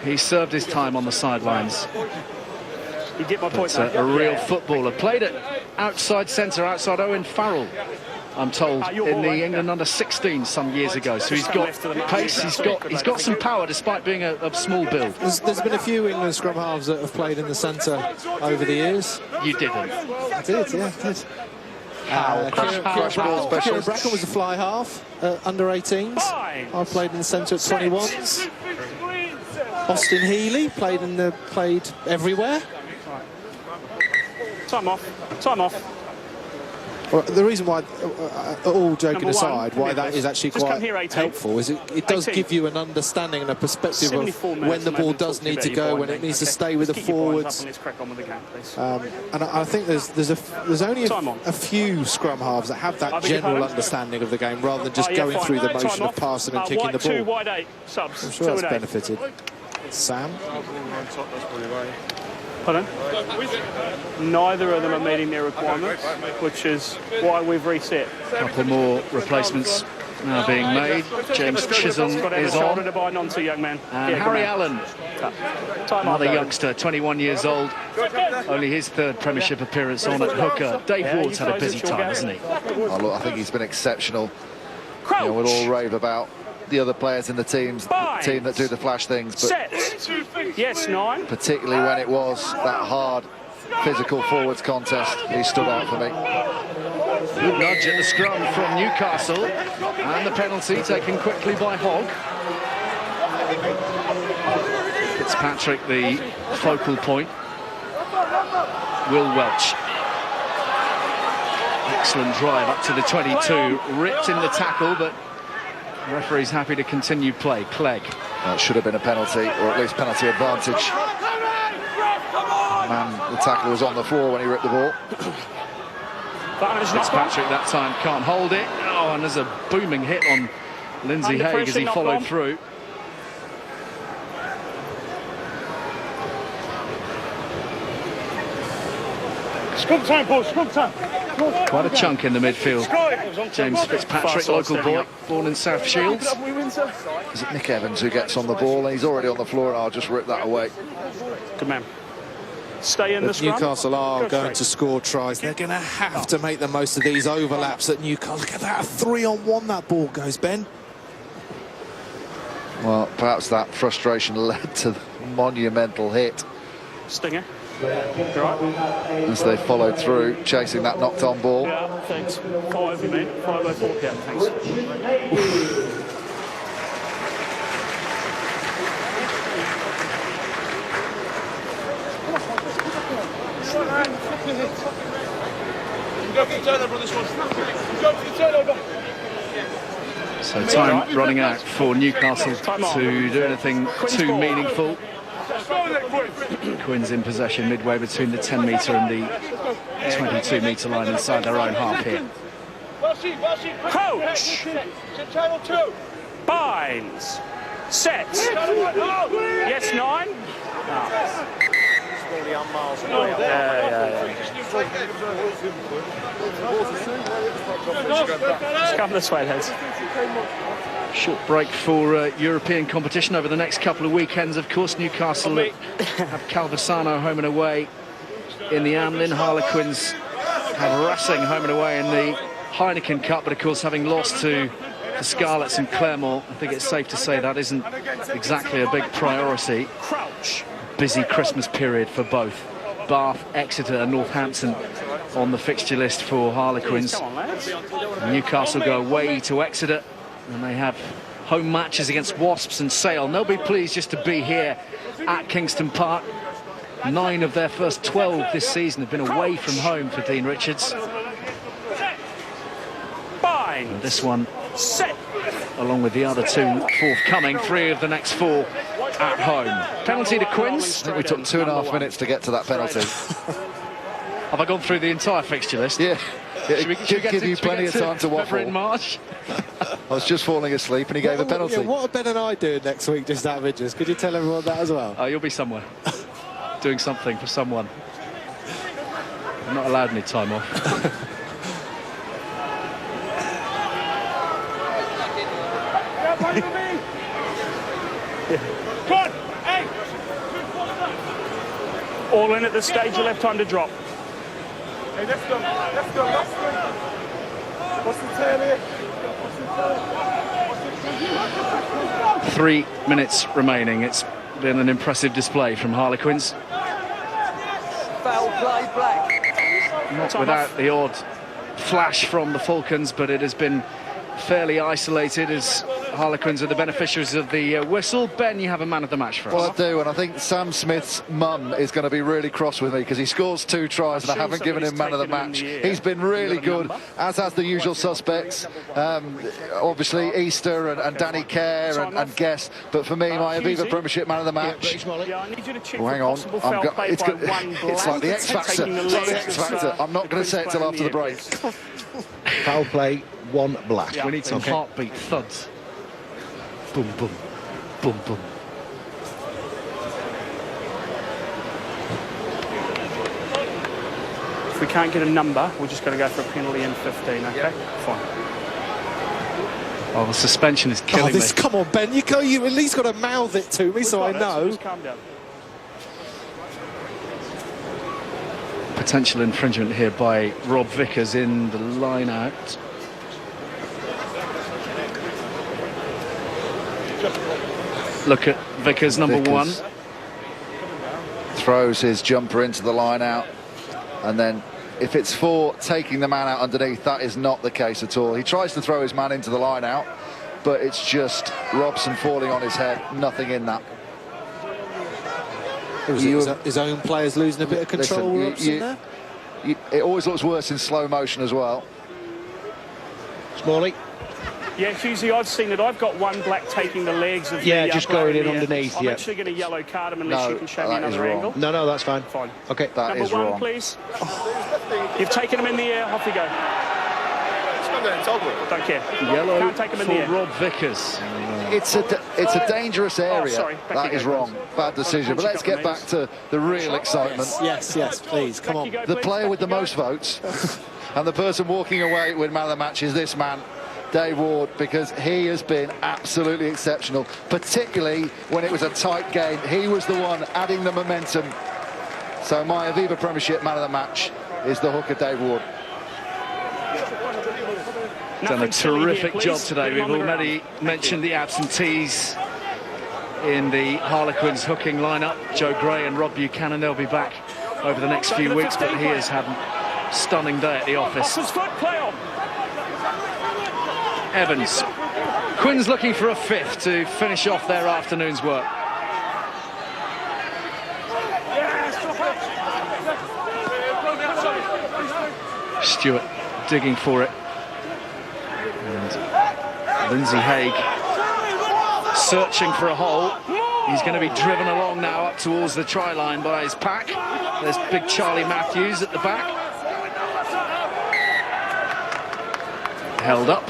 He served his time on the sidelines. You get my point. But, a real footballer. Played it outside centre, outside Owen Farrell, I'm told, in the England under-16 some years ago. So he's got pace, he's got some power despite being a small build. There's been a few England scrum halves that have played in the centre over the years. You didn't? I did, yeah, I did. Crash ball specialist. Bracken was a fly half, under 18s. I played in the centre at 21s. Austin Healy played everywhere. Time off. Time off. Well, the reason why, all joking aside, why that is actually quite helpful is it does give you an understanding and a perspective of when the ball does need to go, when it needs to stay with the forwards. And I think there's only a few scrum halves that have that general understanding of the game rather than just going through the motion of passing and kicking the ball. Wide 8 subs. I'm sure that's benefited. Sam? Pardon? Neither of them are meeting their requirements, which is why we've reset. A couple more replacements now being made. James Chisholm is on. Young man. And Harry Allen, another youngster, 21 years old. Only his third Premiership appearance on at hooker. Dave Ward's had a busy time, hasn't he? Oh, look, I think he's been exceptional. You know, we'll all rave about the other players in the team that do the flash things, but yes, 9. particularly when it was that hard physical forwards contest, he stood out for me. Good nudge at the scrum from Newcastle, and the penalty taken quickly by Hogg. Fitzpatrick the focal point. Will Welch. Excellent drive up to the 22, ripped in the tackle, but the referee's happy to continue play. Clegg. Well, it should have been a penalty, or at least penalty advantage. The tackler was on the floor when he ripped the ball. Fitzpatrick that time can't hold it. Oh, and there's a booming hit on Lindsay Haig as he followed through. Scrum time, Paul, scrum time. Quite a chunk in the midfield. James Fitzpatrick, local boy, born in South Shields. Is it Nick Evans who gets on the ball? He's already on the floor, and I'll just rip that away. Good man. Stay in the scrum. Newcastle are going to score tries. They're going to have to make the most of these overlaps at Newcastle. Look at that, a 3-on-1 that ball goes, Ben. Well, perhaps that frustration led to the monumental hit. Stinger. As they followed through, chasing that knocked-on ball. Yeah, thanks. 5 you mean? 5:04 p.m. Thanks. Go for the turnover on this one. Go for the turnover. So time running out for Newcastle to do anything too meaningful. Quins in possession midway between the 10-metre and the 22-metre line inside their own half here. Coach! Binds. Set. Yes, 9. Just come this way, lads. Short break for European competition over the next couple of weekends. Of course, Newcastle have Calvisano home and away in the Amlin. Harlequins have Racing home and away in the Heineken Cup, but of course, having lost to the Scarlets and Claremont, I think it's safe to say that isn't exactly a big priority. Crouch. Busy Christmas period for both Bath, Exeter and Northampton on the fixture list for Harlequins. Come on, lads. Newcastle go away to Exeter, and they have home matches against Wasps and Sale. And they'll be pleased just to be here at Kingston Park. 9 of their first 12 this season have been away from home for Dean Richards. And this one, along with the other 2 forthcoming, 3 of the next 4 at home. Penalty to Quins. I think we took 2.5 minutes to get to that penalty. Have I gone through the entire fixture list? Yeah. Should we give you plenty of time to waffle. In March? I was just falling asleep and he gave a penalty. Yeah, what are Ben and I doing next week, just out of interest? Could you tell everyone that as well? Oh, you'll be somewhere. Doing something for someone. I'm not allowed any time off. All in at this stage, you left time to drop. Hey, let's go. What's the tail here? 3 minutes remaining. It's been an impressive display from Harlequins. Foul play, Black. Not without the odd flash from the Falcons, but it has been fairly isolated as Harlequins are the beneficiaries of the whistle. Ben, you have a man of the match for us. Well, I do, and I think Sam Smith's mum is going to be really cross with me because he scores 2 tries and I haven't given him man of the match. He's been really good, as has the usual suspects. Obviously, Easter and Danny Kerr and Guest. But for me, my Aviva Premiership man of the match. Yeah, I need you to check Hang on, it's like the X Factor. It's like the X Factor. I'm not going to say it till after the break. Foul play, 1 black. We need some heartbeat thuds. Boom, boom, boom, boom. If we can't get a number, we're just going to go for a penalty in 15, okay? Fine. Oh, the suspension is killing me. Come on, Ben, you at least got to mouth it to me so I know. Just calm down. Potential infringement here by Rob Vickers in the line out. Look at Vickers, number 1. Throws his jumper into the line out, and then if it's for taking the man out underneath, that is not the case at all. He tries to throw his man into the line out, but it's just Robson falling on his head, nothing in that. His own players losing a bit of control. Listen, it always looks worse in slow motion as well. Smalley. Yeah, Husey, I've seen it. I've got 1 black taking the legs of the just going in here. underneath. I'm actually going to yellow card him unless you can show me another angle. No, that's fine. Fine. Okay. That Number is 1, wrong. please. You've taken him in the air. Off you go. Don't care. Yellow Can't take him in the for end. Rob Vickers. It's a dangerous area. sorry. That is wrong. Bad decision. But let's get back to the real excitement. Yes, please, come on. The player with the most votes and the person walking away with man of the match is this man, Dave Ward, because he has been absolutely exceptional, particularly when it was a tight game. He was the one adding the momentum. So my Aviva Premiership man of the match is the hooker, Dave Ward. Done a terrific job today. We've already mentioned the absentees in the Harlequins hooking lineup. Joe Gray and Rob Buchanan, they'll be back over the next few weeks, but he has had a stunning day at the office. Evans. Quins looking for a fifth to finish off their afternoon's work. Stewart digging for it. And Lindsay Haig searching for a hole. He's going to be driven along now up towards the try line by his pack. There's big Charlie Matthews at the back. Held up.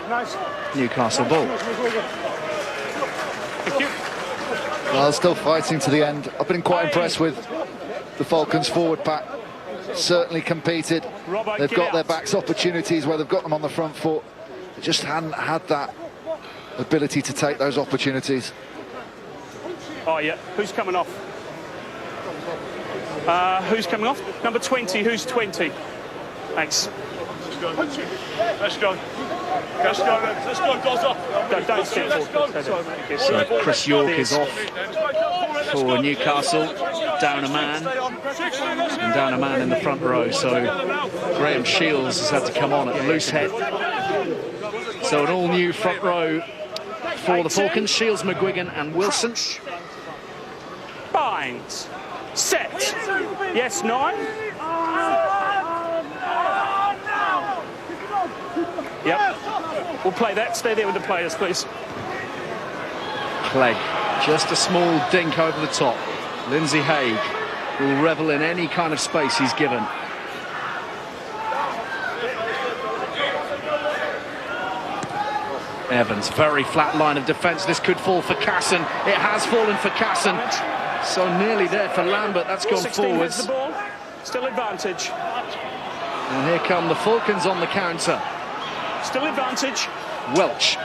Newcastle ball. Well, still fighting to the end. I've been quite impressed with the Falcons forward pack. Certainly competed. They've got their backs opportunities where they've got them on the front foot. They just hadn't had that ability to take those opportunities. Oh, yeah. Who's coming off? Who's coming off? Number 20. Who's 20? Thanks. Let's go. Let's go, Dozza. Don't step forward. So Chris York is off for Newcastle. Down a man. And down a man in the front row. So Graham Shields has had to come on at loose head. So an all-new front row for the Falcons. Shields, McGuigan and Wilson. Binds. Set. Yes, 9. Yep. We'll play that. Stay there with the players, please. Clegg. Just a small dink over the top. Lindsay Haig will revel in any kind of space he's given. Evans, very flat line of defence. This could fall for Casson. It has fallen for Casson. So nearly there for Lambert. That's gone 16 forwards. has the ball. Still advantage. And here come the Falcons on the counter. Still advantage. Welch.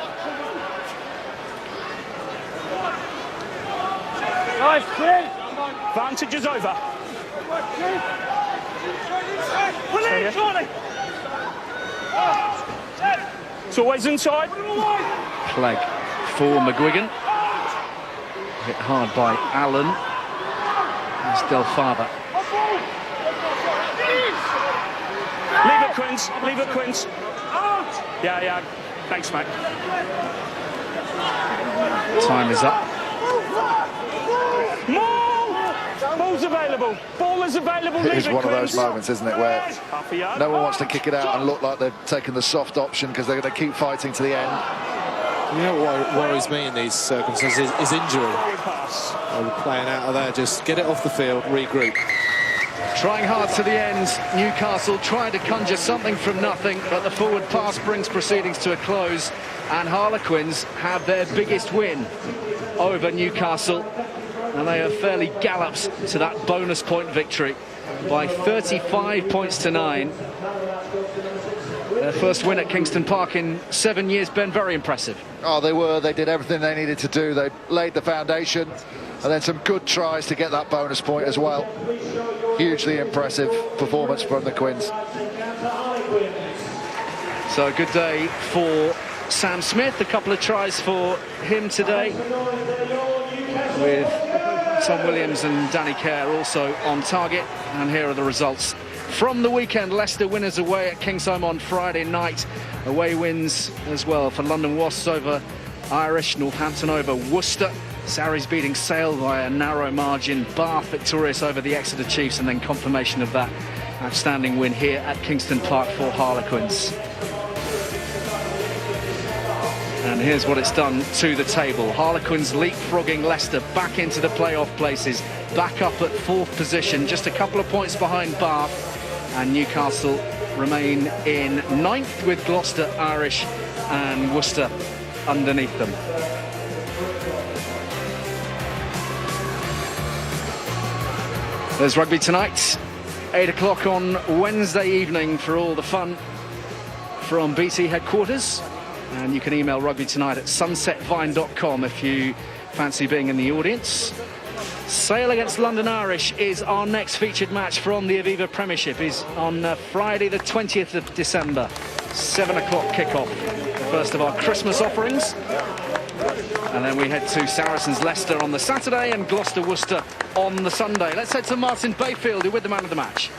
Advantage is over. It's always inside. Clegg for McGuigan. Hit hard by Allen. There's Delfava. Leave it, Quins. Leave it, Quins. Yeah. Thanks, mate. Time is up. Ball's available. Ball is available. It is one of those moments, isn't it, where no one wants to kick it out and look like they've taken the soft option because they're going to keep fighting to the end. You know what worries me in these circumstances is injury. Playing out of there, just get it off the field, regroup. Trying hard to the end. Newcastle trying to conjure something from nothing, but the forward pass brings proceedings to a close, and Harlequins have their biggest win over Newcastle, and they have fairly galloped to that bonus point victory by 35 points to 9. Their first win at Kingston Park in 7 years, Ben, very impressive. Oh, they were. They did everything they needed to do. They laid the foundation, and then some good tries to get that bonus point as well. Hugely impressive performance from the Quins. So a good day for Sam Smith. A couple of tries for him today, with Tom Williams and Danny Kerr also on target. And here are the results from the weekend. Leicester winners away at Kingsholm on Friday night. Away wins as well for London Wasps over Irish, Northampton over Worcester, Sarries beating Sale by a narrow margin, Bath victorious over the Exeter Chiefs, and then confirmation of that outstanding win here at Kingston Park for Harlequins. And here's what it's done to the table. Harlequins leapfrogging Leicester back into the playoff places, back up at 4th position, just a couple of points behind Bath, and Newcastle remain in 9th with Gloucester, Irish and Worcester underneath them. There's rugby tonight, 8 o'clock on Wednesday evening for all the fun from BT headquarters. And you can email Rugby Tonight at sunsetvine.com if you fancy being in the audience. Sale against London Irish is our next featured match from the Aviva Premiership. Is on Friday the 20th of December, 7 o'clock kickoff. The first of our Christmas offerings. And then we head to Saracens Leicester on the Saturday and Gloucester Worcester on the Sunday. Let's head to Martin Bayfield, who with the man of the match.